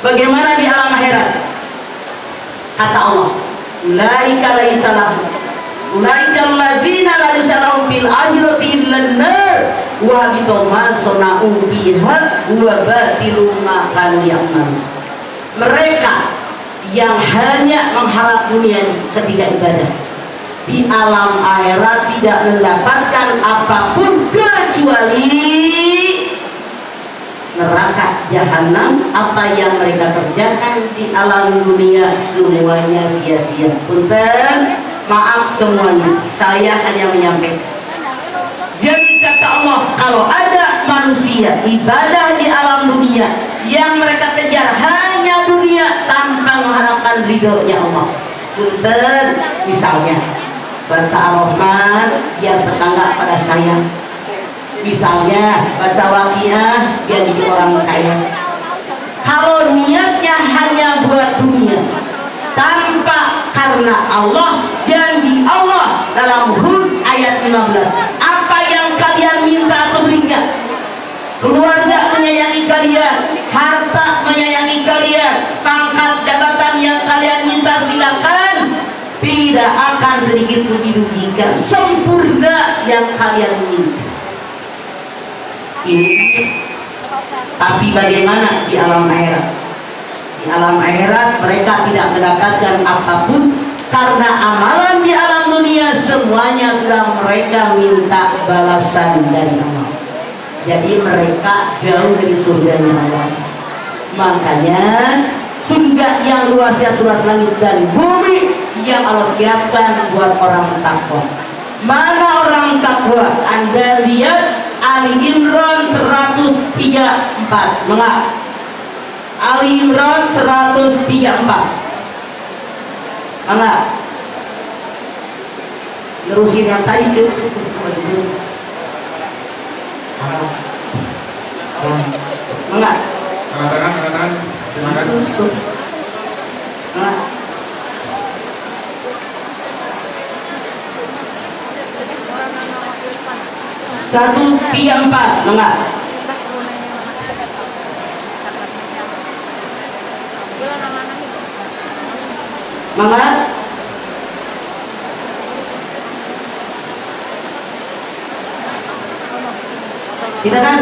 Bagaimana di alam akhirat? Kata Allah, ulaika laisa lahum ulaika alladzina la yusalahum fil akhirati illan nar wa habitu ma sana'u biha wa batilu ma kanu ya'malun. Mereka yang hanya mengharap dunia ketika ibadah, di alam akhirat tidak mendapatkan apapun kecuali neraka jahanam. Apa yang mereka kerjakan di alam dunia semuanya sia-sia. Punten, maaf semuanya, saya hanya menyampaikan. Jadi kata Allah, kalau ada manusia ibadah di alam dunia yang mereka kejar hanya dunia tanpa mengharapkan ridhonya Allah. Punten, misalnya baca Ar-Rahman biar tetangga pada sayang, misalnya baca Waqiah biar jadi orang kaya. Kalau niatnya hanya buat dunia tanpa karena Allah, janji Allah dalam Hud ayat 15, apa yang kalian minta aku berikan. Keluarga menyayangi kalian, harta menyayangi kalian, pangkat jabatan yang kalian minta silakan, tidak akan sedikit pun dirugikan, sempurna yang kalian minta. Ini. Tapi bagaimana di alam akhirat? Di alam akhirat mereka tidak mendapatkan apapun karena amalan di alam dunia semuanya sudah mereka minta balasan dari Allah. Jadi mereka jauh dari surganya Allah. Makanya surga yang luasnya seluas langit dan bumi yang Allah siapkan buat orang takwa. Mana orang takwa? Anda lihat Ali Imran 134. Mengapa? Ali Imran 134. Mengapa? Terusin yang tadi ke. Mengapa? Katakan, silakan. Mengapa? Satu tiga empat, enggak? Mama, silakan.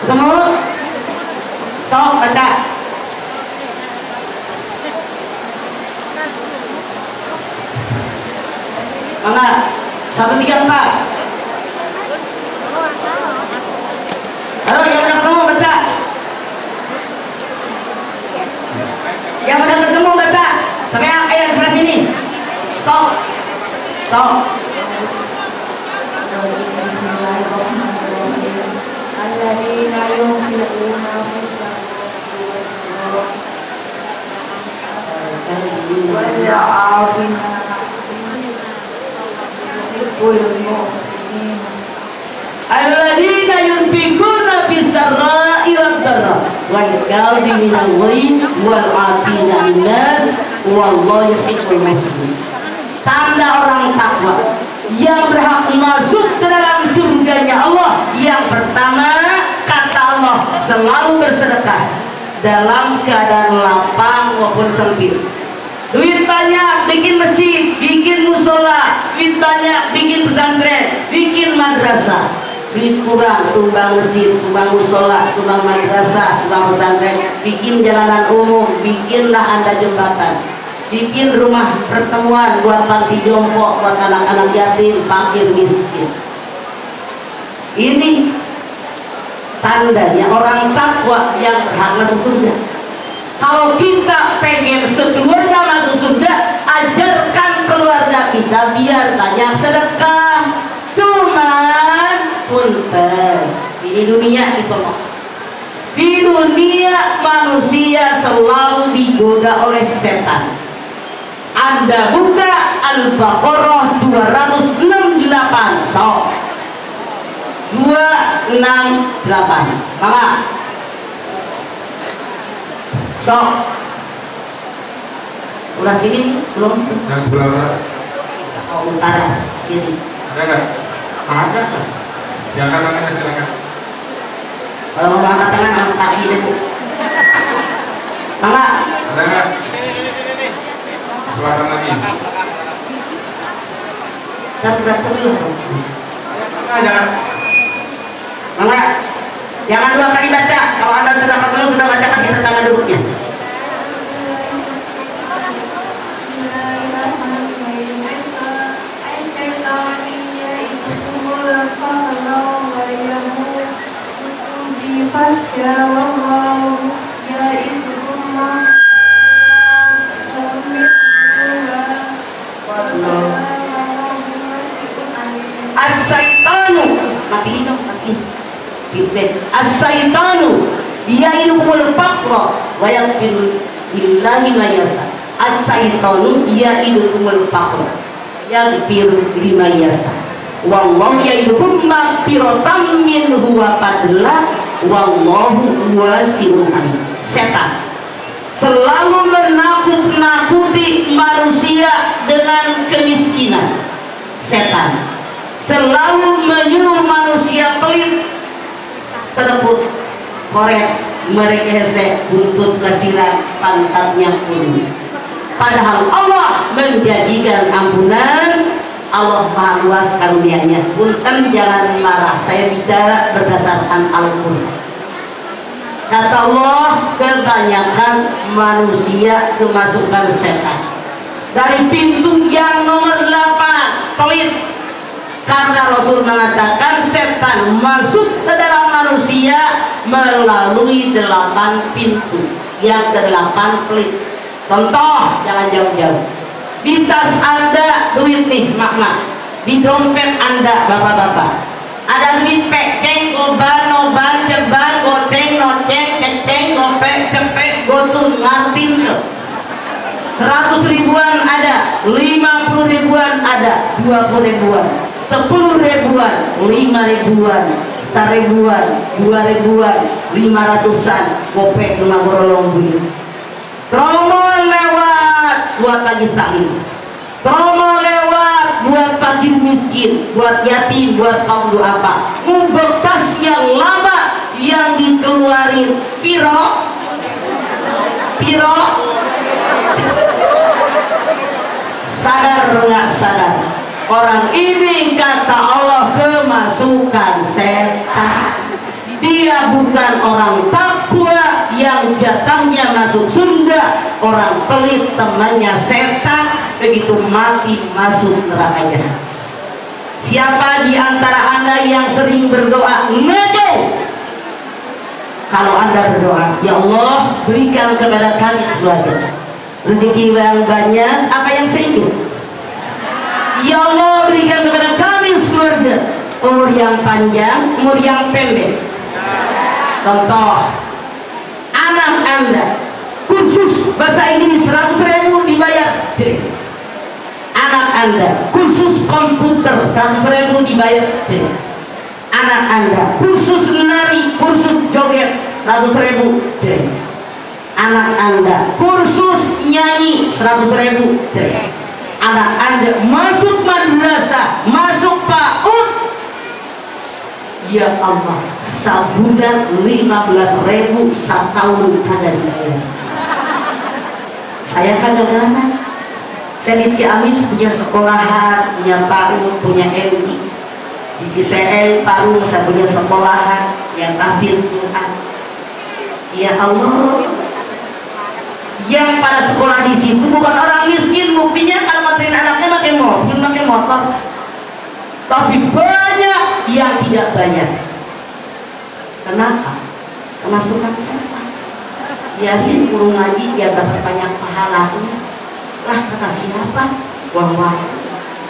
Ketemu? Sok baca. Mama, 134. Halo, yang udah ketemu baca. Yang udah ketemu baca. Teriak ayat sebelah sini. Stop. Stop. alladzina yunfiquna fis sarra'i wal dharra'i alladzina yunfiquna fis sarra'i wad dharra'i wal kadhiminal ghaidh wal 'afina 'anil nas wallahu yuhibbul muhsinin. Tanda orang takwa yang berhak masuk ke dalam ya Allah, yang pertama kata Allah selalu bersedekah dalam keadaan lapang maupun sempit. Duit banyak bikin masjid, bikin musola, duit banyak bikin pesantren, bikin madrasah. Duit kurang sumbang masjid, sumbang musola, sumbang madrasah, sumbang pesantren, bikin jalanan umum, bikinlah Anda jembatan, bikin rumah pertemuan buat panti jompo, buat anak-anak yatim, fakir miskin. Ini tandanya orang takwa yang berhak masuk surga. Kalau kita pengen sekeluarga masuk surga, ajarkan keluarga kita biar banyak sedekah. Cuman punten, di dunia itu loh, di dunia manusia selalu digoda oleh setan. Anda buka Al-Baqarah 268, so 268, maka sok udah sini belum? Yang sebelah mana? Oh, utara sini. Ada nggak? Ada. Diangkat tangannya silakan. Kalau mau angkat tangan angkat kaki deh bu. Maka Ada nggak? Selatan lagi. dan berat sebelah. Ada. Maka jangan 2 kali baca. Kalau Anda sudah ketemu sudah baca, kasih tangan duduknya. As-syaitanu, mati dong, mati. As-syaitanu ya'idukumul faqra wa yaghfiru lillahi ma yasha. As-syaitanu ya'idukumul faqra yaghfiru lima yasha. Wallahu ya'idukum maghfiratan minhu wa fadla wallahu wasi'un alim. Setan selalu menakut-nakuti manusia dengan kemiskinan. Setan selalu menyuruh manusia pelit, terput, korek, mereka hese, buntut kesiran, pantatnya kuning. Padahal Allah menjanjikan ampunan, Allah maha luas karunia-Nya. Punten jangan marah, saya bicara berdasarkan Al-Quran. Kata Allah, kebanyakan manusia kemasukan setan dari pintu yang nomor 8, pelit. Karena Rasul mengatakan setan masuk ke dalam manusia melalui 8 pintu. Yang ke-8 pelit. Contoh, jangan jauh-jauh. Di tas Anda duit nih, mak-mak. Di dompet Anda, bapak-bapak, ada duit peceng, goban, noban, ceban, goceng, noceng, ceceng, gopek, cepek, gotun, ngartin tuh. 100 ribuan ada, 50 ribuan ada, 20 ribuan, 10 ribuan, 5 ribuan, 1 ribuan, 2 ribuan, 500-an, gopek rumah gorolong bunyi. Tromol lewat buat pagi taklim, tromol lewat buat fakir miskin, buat yatim, buat kaum duafa. Bekas yang lama yang dikeluarin piro sadar nggak sadar, orang ini kata Allah kemasukan setan. Dia bukan orang takwa yang jatahnya masuk surga, orang pelit temannya setan, begitu mati masuk neraka jahanam. Siapa di antara Anda yang sering berdoa ngejauh? Kalau Anda berdoa, ya Allah berikan kepada kami sekeluarga rezeki yang banyak, apa yang saya ingin? Ya Allah berikan kepada kami sekeluarga umur yang panjang, umur yang pendek. Contoh, anak Anda kursus bahasa Inggris 100.000 dibayar. Jadi, anak Anda kursus komputer 100.000 dibayar. Jadi, anak Anda kursus menari, kursus joget 100.000. Jadi, anak Anda kursus nyanyi 100.000. Jadi, anak Anda masuk madrasah, masuk PAUD Ya Allah, sabunan 15.000 setahun kada dibayar. Saya kadang-kadang saya di Ciamis punya sekolahan, punya paru, punya MI. Di CL paru saya punya sekolahan, yang tahfidz Quran. Ya Allah, yang pada sekolah di situ bukan orang miskin, buktinya kalau materin anaknya pakai mobil, pakai motor. Tapi banyak yang tidak bayar. Kenapa? Kemasukan setan. Ya dia guru ngaji, dia dapat banyak pahalanya. Lah kata siapa? Buang waktu,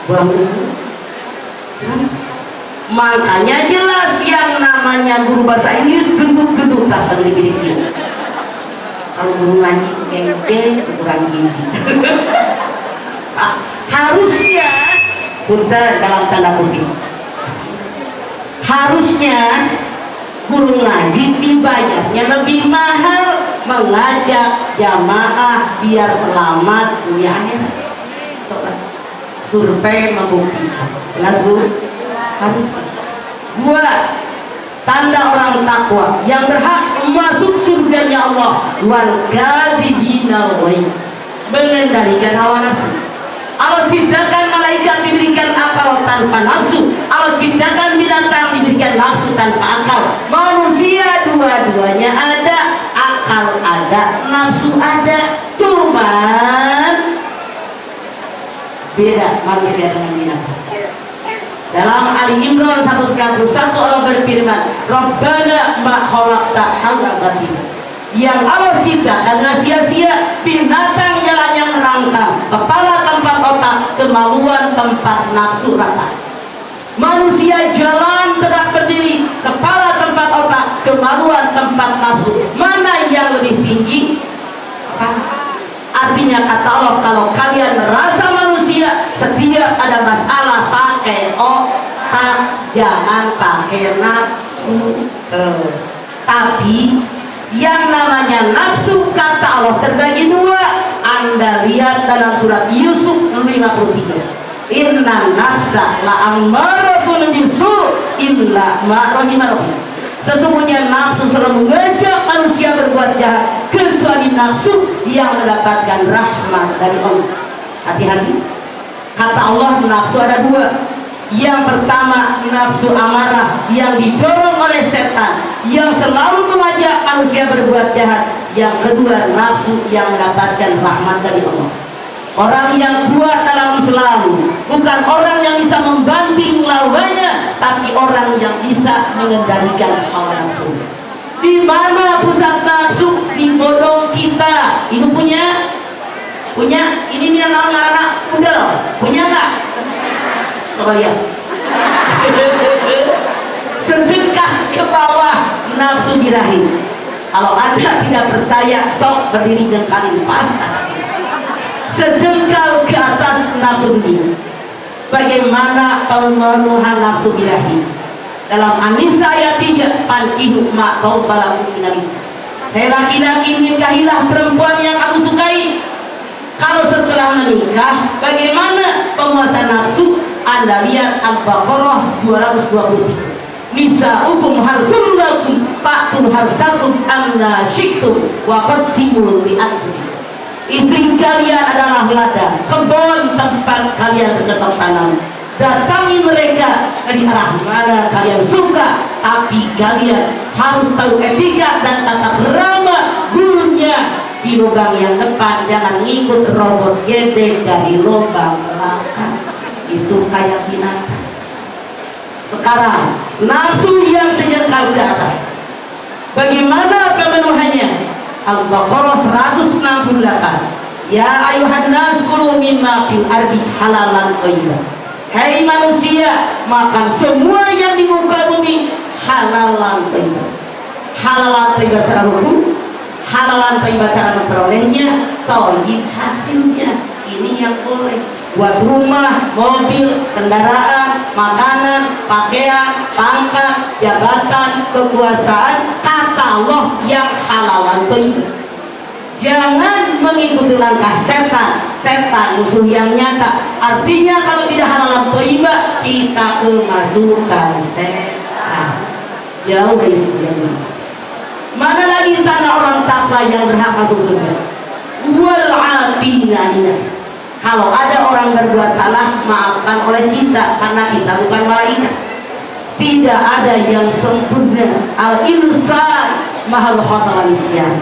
buang ilmu. Terus makanya jelas yang namanya guru bahasa Inggris gendut-gendut tak terlibat. Kalau guru ngaji geng-geng kurang gizi. Harusnya punten dalam tanda kutip, harusnya guru ngaji dibayarnya lebih mahal, mengajak jamaah biar selamat dunia akhirat. Coba survei membuktikan. Jelas Bu? Harus. Dua, tanda orang takwa yang berhak masuk surganya Allah, wal kadhibina wa mengendalikan hawa nafsu. Allah ciptakan malaikat diberikan akal tanpa nafsu, Allah ciptakan binatang diberikan nafsu tanpa akal. Manusia dua-duanya ada, akal ada, nafsu ada, cuman beda manusia dengan binatang. Dalam Ali Imran 191 Allah berfirman, Rabbana ma khalaqta hadza batila. Yang Allah ciptakan sia-sia, binatang jalannya merangkang, kepala tempat otak, kemaluan tempat nafsu rata. Manusia jalan tegak berdiri, kepala tempat otak, kemaluan tempat nafsu. Mana yang lebih tinggi? Artinya kata Allah, kalau kalian merasa manusia, setiap ada masalah pakai otak, jangan pakai nafsu. Tapi yang namanya nafsu kata Allah terbagi dua. Anda lihat dalam surat Yusuf 53, inna nafsa la ammaratun bisu illa ma rahima rabbi. Sesungguhnya nafsu selalu mengajak manusia berbuat jahat kecuali nafsu yang mendapatkan rahmat dari Allah. Hati-hati, kata Allah nafsu ada dua. Yang pertama nafsu amarah yang didorong oleh setan, yang selalu mengajak manusia berbuat jahat. Yang kedua nafsu yang mendapatkan rahmat dari Allah. Orang yang kuat dalam Islam bukan orang yang bisa membanting lawannya, tapi orang yang bisa mengendalikan hawa nafsu. Di mana pusat nafsu? Di bodong kita. Ibu punya? Punya? Ini dia anak pudel. Punya nggak? Coba lihat. Sejengkah ke bawah nafsu birahi. Kalau Anda tidak percaya, sok berdiri jengkalin pasta. Sejengkal ke atas nafsu dunia. Bagaimana pemenuhan nafsu birahi? Dalam An-Nisa ayat 3, pankihu ma taubalakum minal nisa. Hai laki-laki, nikahilah perempuan yang kamu sukai. Kalau setelah menikah, bagaimana penguasaan nafsu? Anda lihat Al-Baqarah 223. Nisa'ukum harsun lakum fa'tu harsakum anna syi'tum wa qaddimu li anfusikum. Istri kalian adalah ladang, kebun tempat kalian bercocok tanam. Datangi mereka dari arah mana kalian suka, tapi kalian harus tahu etika dan tata krama gurunya di lubang yang depan. Jangan ngikut robot gede dari lubang belakang. Itu kayak binatang. Sekarang nafsu yang sejengkal ke atas, bagaimana pemenuhannya? Al-Baqarah 168. Ya ayuhan nas kulu mimma fil ardi halalan thayyiban. Hai manusia, makan semua yang di muka bumi halalan thayyiban. Halalan thayyiban secara hukum, halalan thayyiban cara memperolehnya, thayyib hasilnya. Ini yang boleh. Buat rumah, mobil, kendaraan, makanan, pakaian, pangkat, jabatan, kekuasaan, kata Allah yang halalan thayyib. Jangan mengikuti langkah setan. Setan musuh yang nyata. Artinya kalau tidak halalan thayyib, kita kemasukan setan. jauh dari surga. Mana lagi tanda orang takwa yang berhak masuk surga? Wal afina anis. Kalau ada orang berbuat salah, maafkan oleh kita, karena kita bukan malaikat. Tidak ada yang sempurna. Al insan mahal khata wa nisyan.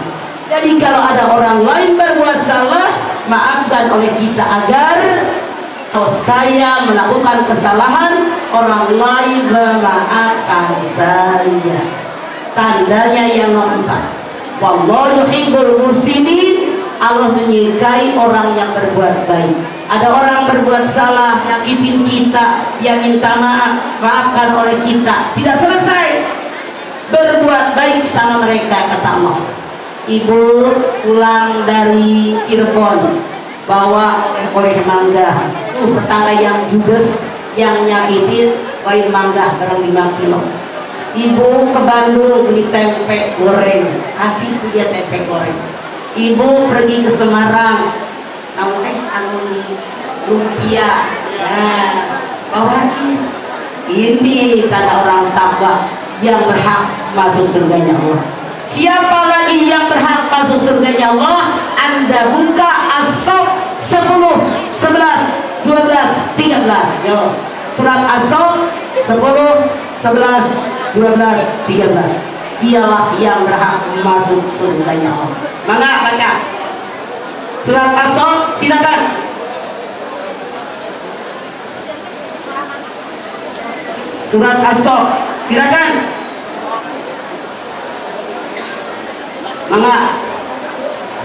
Jadi kalau ada orang lain berbuat salah, maafkan oleh kita, agar kalau saya melakukan kesalahan, orang lain memaafkan saya. Tandanya yang keempat, wallahu yuhibbul muhsinin. Allah menyukai orang yang berbuat baik. Ada orang berbuat salah, nyakitin kita, yang minta maaf, maafkan oleh kita. Tidak selesai, berbuat baik sama mereka, kata Allah. Ibu pulang dari Cirebon, bawa oleh mangga. Tetangga yang judes, yang nyakitin, bawain mangga barang 5 kilo. Ibu ke Bandung beli tempe goreng, kasih dia tempe goreng. Ibu pergi ke Semarang, namun lumpia, nah, bawain. Ini tanda orang takwa yang berhak masuk surganya Allah. Siapa lagi yang berhak masuk surganya Allah? Anda buka As-Saff 10, 11, 12, 13. Yo. Surat As-Saff 10, 11, 12, 13. Dialah yang berhak masuk surganya Allah. Mangga baca surat As-Saff, silakan. Surat As-Saff, silakan. Mangga.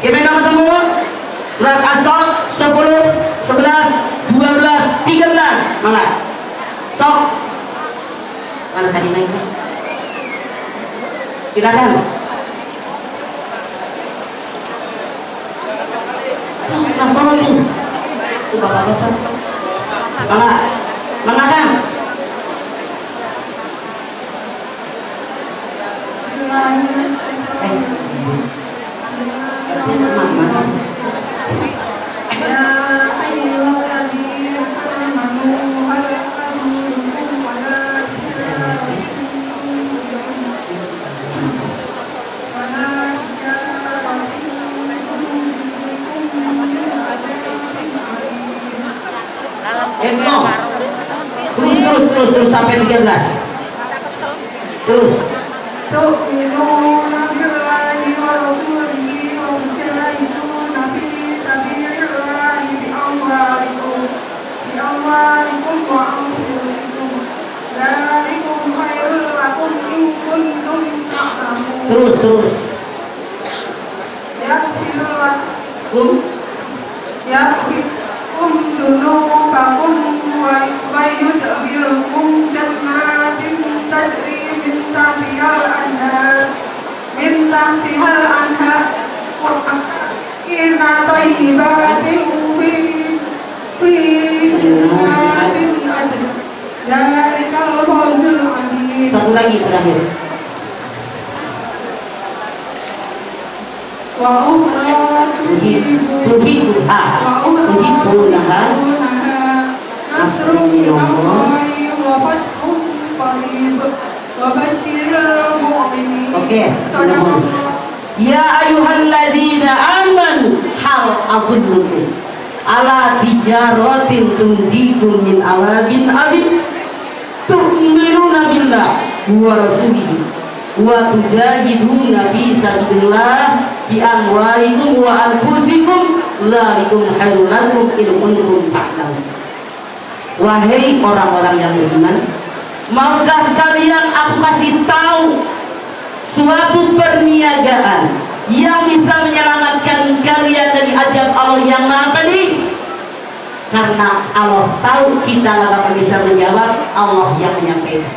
Siapa yang ketemu? Surat As-Saff 10, 11, 12, 13. Mangga. Sok. Mana tadi naiknya? Silakan. Nasional itu bapak-bapak. Mangga kan? Terus sampai 13. Terus. Terus. Satu lagi terakhir. Oke. Ya ayyuhalladzina amanu hal aqulukum ala tijaratin tunjikum min alabin alim tu'minuna billah wa rasulihi wa tujahiduna fi sabilillah bi amwalikum wa anfusikum dzalikum khairul lakum in kuntum ta'lamun. Wahai orang-orang yang beriman, maukah kalian aku kasih tahu suatu perniagaan yang bisa menyelamatkan kalian dari azab Allah yang Maha Pedih? Karena Allah tahu kita nggak bakal bisa menjawab, Allah yang menyampaikan.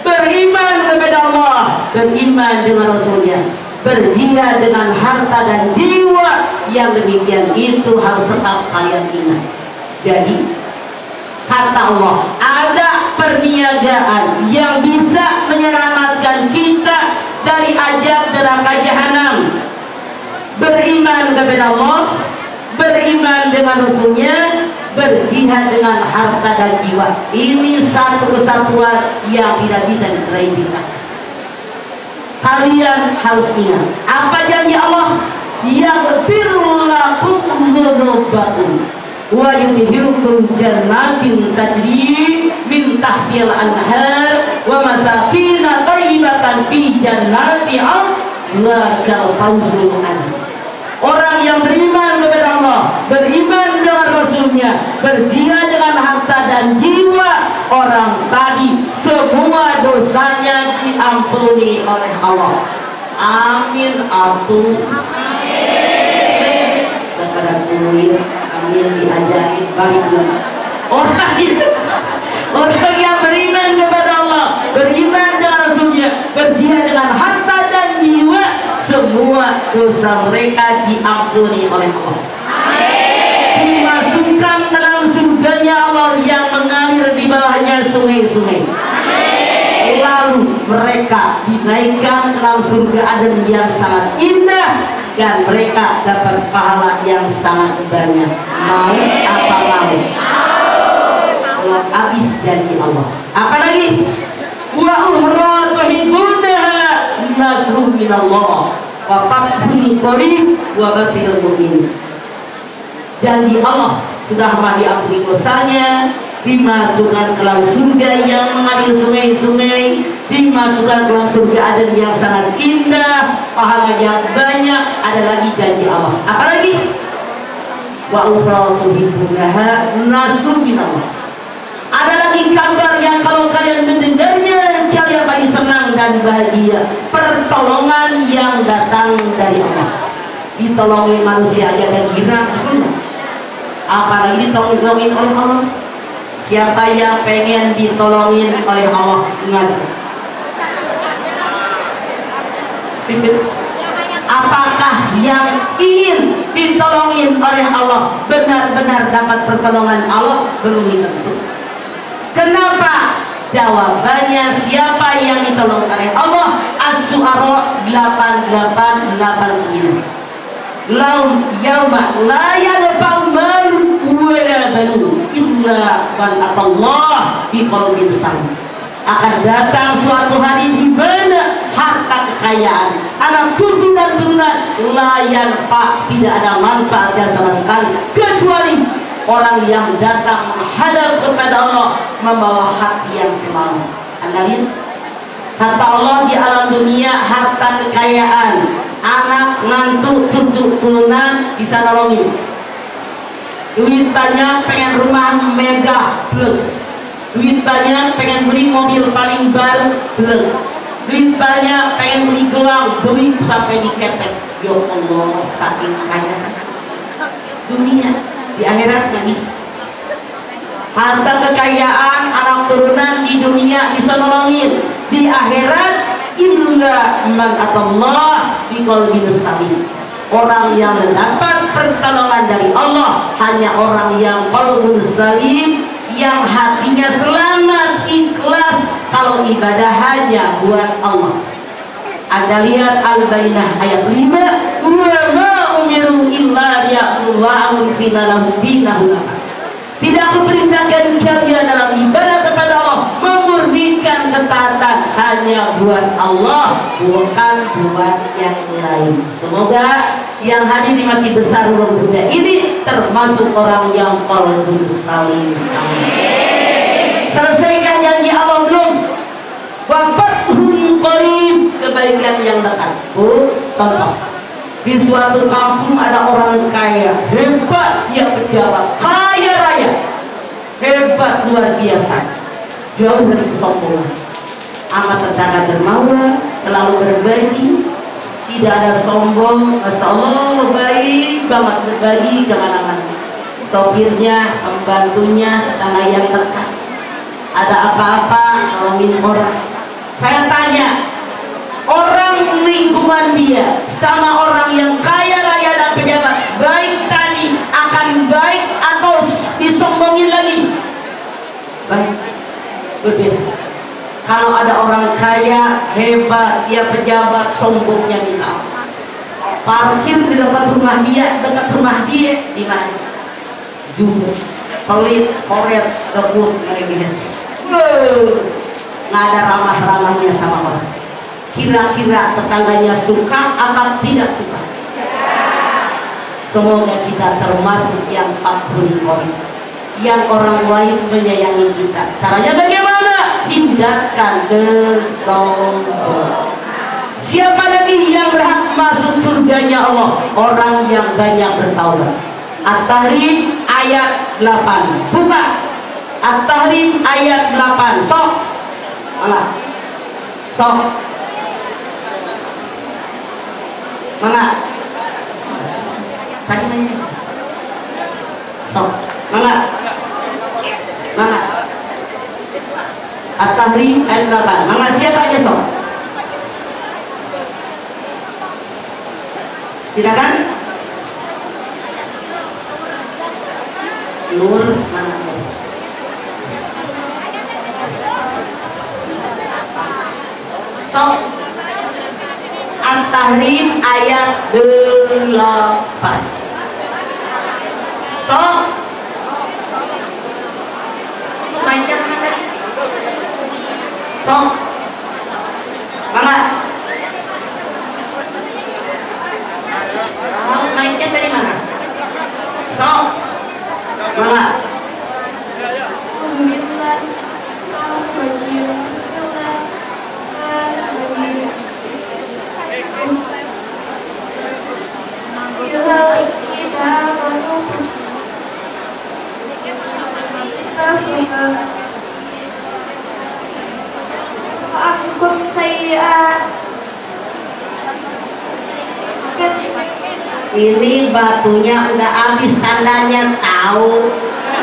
Beriman kepada Allah, beriman dengan Rasulnya, berjihad dengan harta dan jiwa, yang demikian itu harus tetap kalian ingat. Jadi kata Allah, ada perniagaan yang bisa menyelamatkan kita dari azab neraka jahanam. Beriman kepada Allah, beriman dengan Rasulnya, berjihad dengan harta dan jiwa. Ini satu kesatuan yang tidak bisa dipisahkan. kalian harus ingat apa janji Allah, yaghfir lakum dzunubakum wa yudkhilukum jannatin tajri min tahtihal anhar wa masakin thayyibatan fi jannati 'adnin fawzul azim. Orang yang beriman kepada Allah, beriman dengan Rasulnya, berjihad dengan harta dan jiwa, orang tadi semua dosanya diampuni oleh Allah. Amin atuh. Kepada kulit, amin diajari balik lagi. Orang yang beriman kepada Allah, beriman dengan Rasulnya, berjihad dengan harta dan jiwa, semua dosa mereka diampuni oleh Allah. Dimasukkan ke dalam surganya Allah yang mengalir di bawahnya sungai-sungai. Lalu mereka dinaikkan ke dalam surga Aden yang sangat indah, dan mereka dapat pahala yang sangat banyak. Mau apa mau? Habis janji Allah. Apa lagi? Wa ukhra tuhibbunaha nasrun minallah wa fathun qarib wa basyiril mu'minin. Janji Allah sudah diampuni dosanya, dimasukkan ke dalam surga yang mengalir sungai-sungai, dimasukkan ke dalam surga Aden yang sangat indah, pahala yang banyak. Ada lagi janji Allah. Apa lagi? Wa ukhra tuhibbunaha nasrun minallah. Ada lagi kabar yang kalau kalian mendengarnya kalian pasti senang dan bahagia. Pertolongan yang datang dari Allah. Ditolongin manusia aja dan girang, apalagi ditolongin oleh Allah. Siapa yang pengen ditolongin oleh Allah? Ingat. Apakah yang ingin ditolongin oleh Allah benar-benar dapat pertolongan Allah? Belum tentu. Kenapa? Jawabannya siapa yang ditolong oleh Allah? As-Syu'ara 8889. Laum yauma la yanfa'u malun wala banun illa man atallah biqalbin salim. Akan datang suatu hari di mana harta kekayaan, anak cucu dan turunan layan pak, tidak ada manfaatnya sama sekali, kecuali orang yang datang menghadap kepada Allah membawa hati yang selamat. Anda lihat, kata Allah di alam dunia harta kekayaan, anak, mantu, cucu, turunan bisa nolongin. Duitnya pengen rumah mega, blek. Duitnya pengen beli mobil paling baru, blek. Duitnya pengen beli gelang, beli sampai diketek. Ya Allah, saking kaya dunia. Di akhirat lagi harta kekayaan, anak turunan di dunia bisa nolongin. Di akhirat illa man atallah biqalbin salim. Orang yang mendapat pertolongan dari Allah hanya orang yang qalbun salim, yang hatinya selamat, ikhlas kalau ibadah hanya buat Allah. Anda lihat Al-Bayyinah ayat 5, wa ma umiru illa liya'budu lahu dinahu. Tidak aku perintahkan kalian dalam ibadah kepada Allah memurnikan ketaatan hanya buat Allah, bukan buat yang lain. Semoga yang hadir di Masjid Besar Nurul Huda ini termasuk orang yang qalbun salim. Amin. Selesaikan janji Allah belum? Wafathun qarib, kebaikan yang dekat. Contoh, di suatu kampung ada orang kaya, hebat, dia pejabat, kaya raya, hebat luar biasa, jauh dari kesombongan, amat tetangga dermawan, selalu berbagi, tidak ada sombong, masya Allah, baik banget, berbagi kemana-mana. Sopirnya, pembantunya, tetangga yang dekat, ada apa-apa nolongin orang. Saya tanya, orang lingkungan dia sama orang yang kaya raya dan pejabat, baik tadi akan baik atau disombongin lagi? Baik, berbeda. Kalau ada orang kaya hebat, dia pejabat, sombongnya di mana? Parkir di dekat rumah dia, di mana? Juga pelit, koret, debut, nggak ada ramah-ramahnya sama orang. Kira-kira tetangganya suka apa tidak suka? Semoga kita termasuk yang fakhuri yang orang lain menyayangi kita. Caranya bagaimana? Hindarkan kesombongan. Siapa lagi yang berhak masuk surganya Allah? Orang yang banyak bertaubat. At-Tahrim ayat 8. Buka At-Tahrim ayat 8. Sok. Mana? Sok. Mana? Tadi nanya. Sok. Mana? Mana? At-Tahrim ayat 8. Mana siapa aja sok? Silakan. Nur mana? Sok. At-Tahrim ayat 8. Sok. Baca mana tadi? Sok. Mana? Mainnya dari mana? Sok. Mana? Ini batunya udah habis tandanya, tahu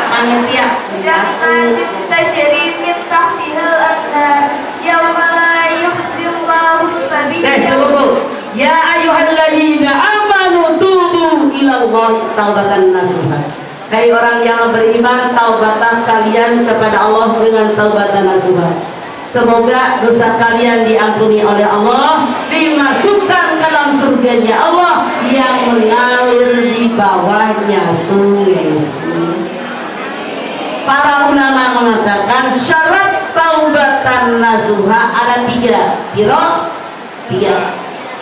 panitia. Jangan tajri min tahtihal anhar yauma la yuhzillahu nabiyya. Tunggu. Ya ayyuhalladzina amanu tubu ilallahi taubatan nasuha. Hai orang yang beriman, taubatlah kalian kepada Allah dengan taubatan nasuha. Semoga dosa kalian diampuni oleh Allah, dimasukkan ke dalam surganya Allah yang mengalir di bawahnya sungai-sungai. Para ulama mengatakan syarat taubatan nasuha ada 3. Tiga.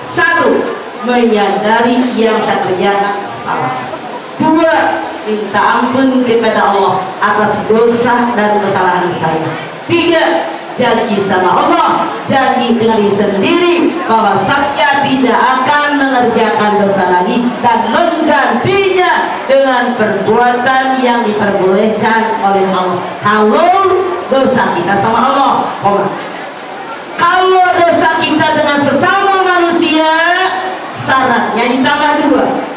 1. Menyadari yang saya kerjakan salah. 2. Minta ampun kepada Allah atas dosa dan kesalahan saya. 3. Janji sama Allah, janji dengan diri sendiri bahwa saya tidak akan mengerjakan dosa lagi dan menggantinya dengan perbuatan yang diperbolehkan oleh Allah. Kalau dosa kita sama Allah, kalau dosa kita dengan sesama manusia, syaratnya ditambah 2.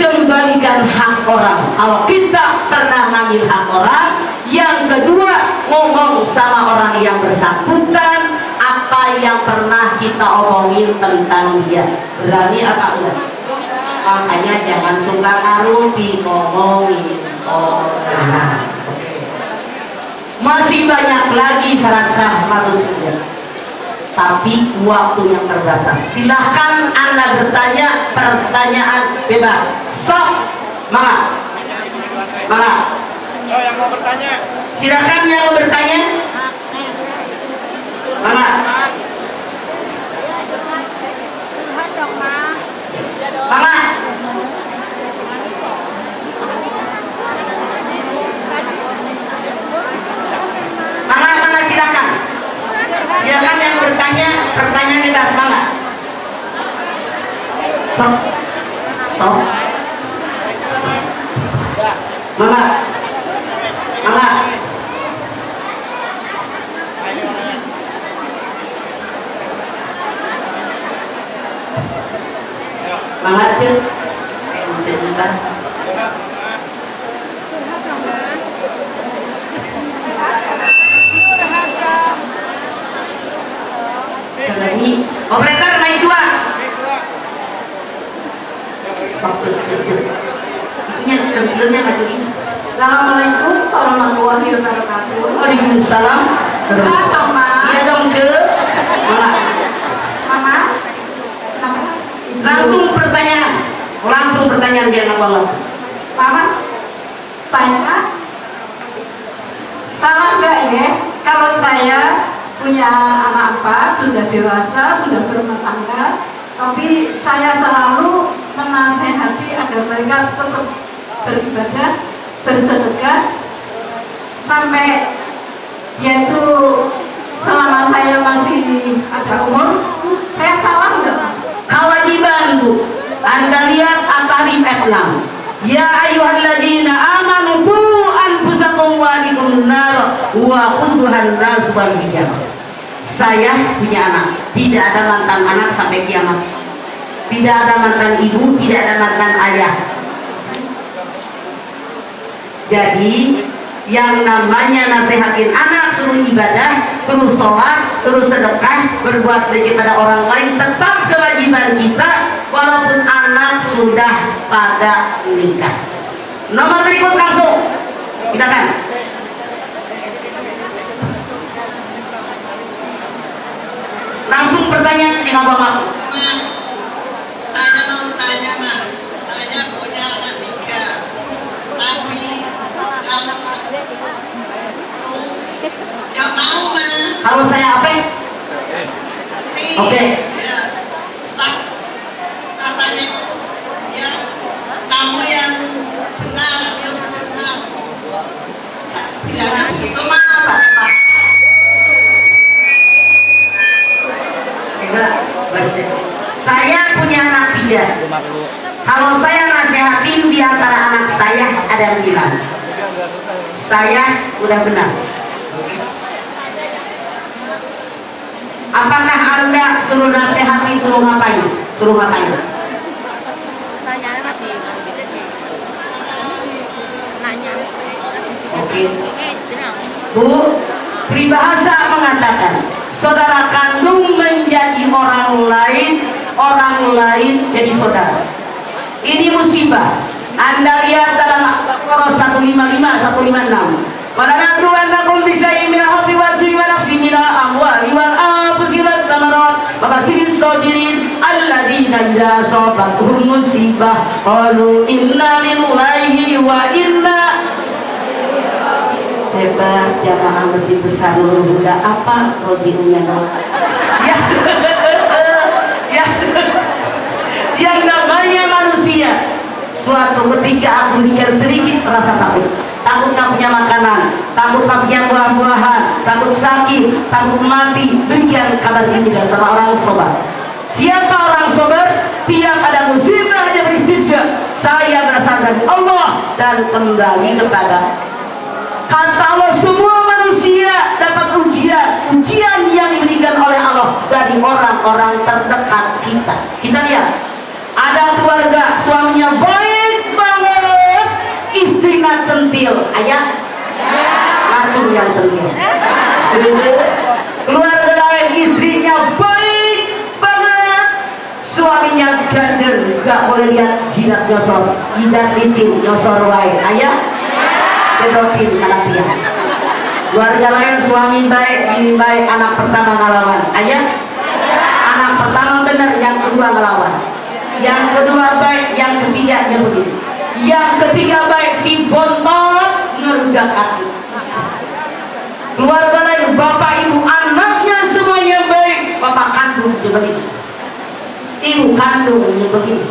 Kembalikan hak orang. Kalau kita pernah ngambil hak orang, yang kedua, ngomong sama orang yang bersangkutan apa yang pernah kita omongin tentang dia. Berani apa enggak? Makanya jangan suka ngarumpi ngomongin orang. Masih banyak lagi syarat sah masuk surga, tapi waktu yang terbatas. Silahkan Anda bertanya pertanyaan bebas. Sok, mana? Oh, yang mau bertanya. Silakan yang mau bertanya. Mana? Mana? Mana silakan. Silakan yang bertanya, pertanyaan bebas. Mana? Sok. Mana? Mana cek? Cek bentar. Lagi. Operator naik 2. Assalamualaikum warahmatullahi wabarakatuh. Waalaikumsalam. Iya dong ke. Mama. Langsung pertanyaan dia enak banget. Mama. Tanya. Salah nggak ya kalau saya punya anak 4, sudah dewasa, sudah berumah tangga, tapi saya selalu menasehati agar mereka tetap beribadah, bersedekah, sampai yaitu selama saya masih ada umur. Saya salah nggak? Kewajiban Bu, Anda lihat At-Tahrim ayat 6. Ya ayyuhalladzina amanu qu anfusakum wa ahlikum nar wa quduhan nas wal hijarah. Saya punya anak, tidak ada mantan anak sampai kiamat. Tidak ada mantan ibu, tidak ada mantan ayah. Jadi yang namanya nasihatin anak, suruh ibadah, terus sholat, terus sedekah, berbuat baik kepada orang lain, tetap kewajiban kita walaupun anak sudah pada nikah. Nomor berikut langsung kita kan. Langsung pertanyaan ini Bapak. Saya mau tanya Mas, saya punya anak 3, tapi kalau gak mau Mas. Kalau saya apa? Oke. Ya, katanya ya kamu yang benar, yang benar. Bilangnya begitu Mas. Saya punya anak 3. Kalau saya nasihatin di antara anak saya ada yang bilang saya udah benar. Apakah Anda suruh nasihati, suruh ngapain? Suruh ngapain? Oke. Bu, peribahasa mengatakan saudara kandung menjadi orang lain jadi saudara. Ini musibah. Anda lihat dalam Al-Baqarah 155 156. Pada nasuanakum bisyai'in min al-hafi wal jui wa nafsi min al-amwali wal anfusi wat thamarat wa basyiris sabirin alladzina idza asabatuhum musibah qalu inna lillahi wa inna. Hebat jamaah Masjid Besar Nurul Huda. Apa rojiunnya dong? Ya, ya, yang namanya manusia. Suatu ketika aku mikir sedikit rasa takut tak punya makanan, takut tak punya buah-buahan, takut sakit, takut mati. Demikian kabar ini sama orang sobat. Siapa orang sobat? Tiap ada musibah aja beristirja, saya berasal dari Allah dan kembali kepada. Kata Allah, semua manusia dapat ujian yang diberikan oleh Allah dari orang-orang terdekat kita. Kita lihat, ada keluarga suaminya baik banget, istrinya centil, ayah racun yang centil. Keluarga lain istrinya baik banget, suaminya gander, gak boleh lihat jidat nyosor, jidat licin nyosor wae, ayah pedofil anak dia. Keluarga lain suami baik, ini baik, anak pertama ngelawan, ayah anak pertama benar, yang kedua ngelawan, yang kedua baik, yang ketiga nyebelin, yang ketiga baik, si bontot ngerujak kaki. Keluarga lain bapak ibu anaknya semuanya baik, bapak kandung nyebelin, ibu kandung nyebelin,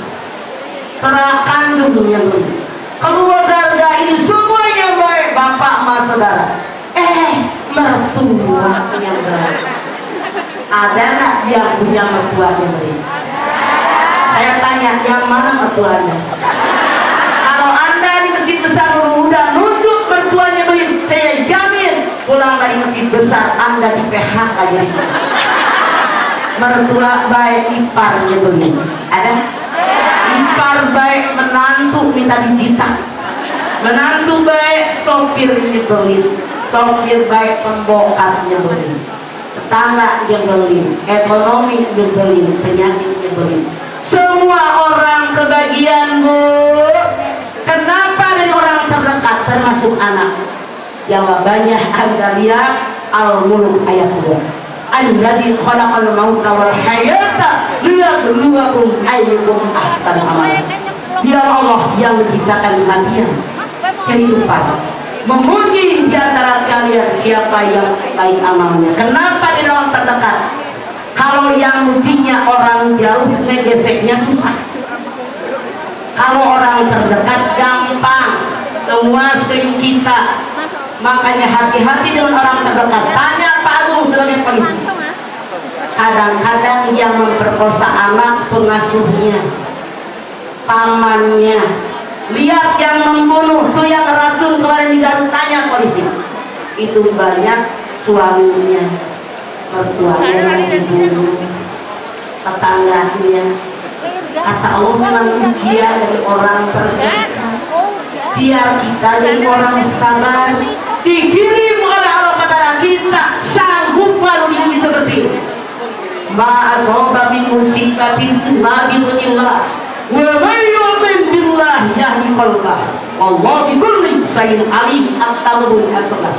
saudara kandung nyebelin. Keluarga ini semuanya baik, bapak mas saudara. Mertua yang baik. Ada nggak yang punya mertua yang baik? Saya tanya, yang mana mertuanya? Kalau Anda di Masjid Besar Nurul Huda nunjuk mertuanya baik, saya jamin pulang dari Masjid Besar Anda di PHK jadi. Mertua baik, iparnya baik. Ada? Ipar baik, menantu minta dijitak. Menantu baik, sopir nyebelin. Sopir baik, pembongkar nyebelin. Tetangga nyebelin, ekonomi nyebelin, penyakit nyebelin. Semua orang kebagian Bu. Kenapa dari orang terdekat termasuk anak? Jawabannya Anda lihat Al-Mulk ayat 2. Alladzi khalaqal mauta wal hayata liyabluwakum ayyukum ahsanu amala. Dia Allah yang menciptakan kematian, kehidupan, memuji di antara kalian siapa yang baik amalnya. Kenapa di orang terdekat? Kalau yang mujinya orang jauh, ngegeseknya susah. Kalau orang terdekat gampang, semua sekeliling kita. Makanya hati-hati dengan orang terdekat. Tanya Pak Agung sebagai polisi. Kadang-kadang yang memperkosa anak pengasuhnya, pamannya. Lihat yang membunuh, tuh yang racun kemarin di Garut, tanya polisi. Itu banyak suaminya, mertuanya yang dibunuh, tetangganya. Kata Allah memang ujian dari orang terdekat. Biar kita jadi orang sabar, dikirim oleh Allah kepada kita, sanggup baru ini seperti ini. Ma'asoba min musibatin illa bi'idznillah wa may yu'min billah yahdi qalbah wallahu bikulli syai'in alim. At-Taubah as-Salah.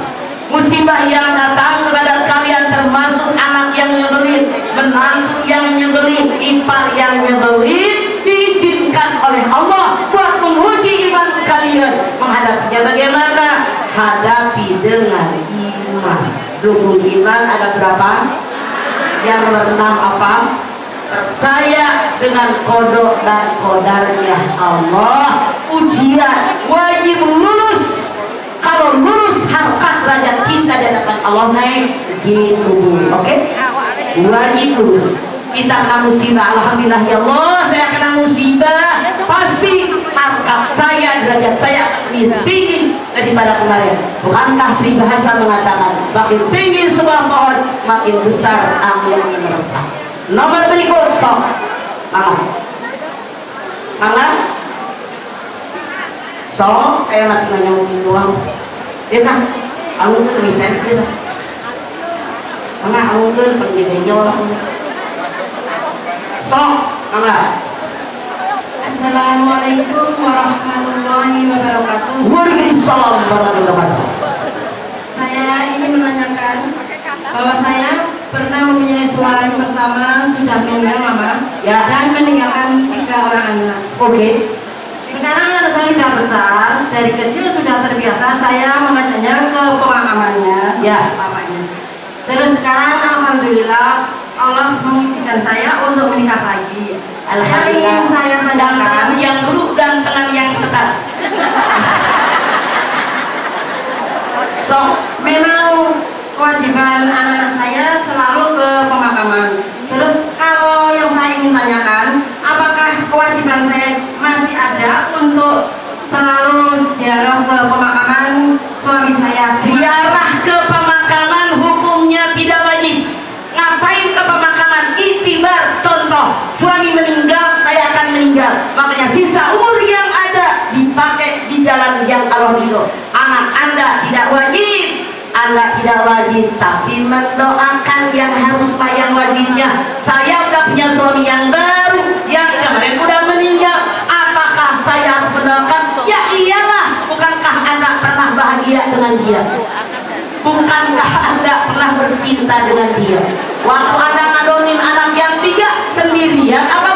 Musibah yang datang kepada kalian termasuk anak yang nyebelin, menantu yang nyebelin, ipar yang nyebelin, diizinkan oleh Allah buat menguji iman kalian. Menghadapinya bagaimana? Hadapi dengan iman. Rukun iman ada berapa? Yang bernam apa? Percaya dengan kodok dan kodarnya Allah. Ujian wajib lulus. Kalau lulus harkat derajat kita di hadapan Allah naik gitu. Oke? Wajib lulus. Kita kena musibah, alhamdulillah ya Allah, saya kena musibah, pasti harkat saya, derajat saya lebih tinggi daripada kemarin. Bukankah peribahasa mengatakan makin tinggi sebuah pohon makin besar angin yang menerpa. Nomor berikut, sok Mama sok saya mati nganyongin doang. Ya kan, aku tuh lebih saya kita Mama, aku tuh pergi bejo sok Mama. Assalamualaikum warahmatullahi wabarakatuh. Waalaikumsalam warahmatullahi wabarakatuh. Saya ini menanyakan bahwa saya pernah mempunyai suami pertama sudah meninggal Mama, Ya. dan meninggalkan 3 orang anak. Oke. Sekarang anak saya sudah besar, dari kecil sudah terbiasa saya mengajaknya ke pemakamannya, Ya. bapaknya. Terus sekarang alhamdulillah Allah mengizinkan saya untuk menikah lagi. Yang ingin saya tanyakan, yang dulu gantengan yang sekarang. so memang kewajiban anak-anak saya selalu ke pemakaman. Terus kalau yang saya ingin tanyakan, apakah kewajiban saya masih ada untuk selalu ziarah ke pemakaman suami saya? Ziarah ke pemakaman hukumnya tidak wajib. Ngapain ke pemakaman? Itibar contoh, suami meninggal, saya akan meninggal. Makanya sisa umur yang ada dipakai di jalan yang Allah ridho. Anak Anda tidak wajib, Anda tidak wajib, tapi mendoakan yang harus yang wajibnya. Saya udah punya suami yang baru, yang kemarin udah meninggal. Apakah saya harus mendoakan? Ya iyalah. Bukankah Anda pernah bahagia dengan dia? Bukankah Anda pernah bercinta dengan dia? Waktu Anda ngadonin anak yang 3 sendirian apa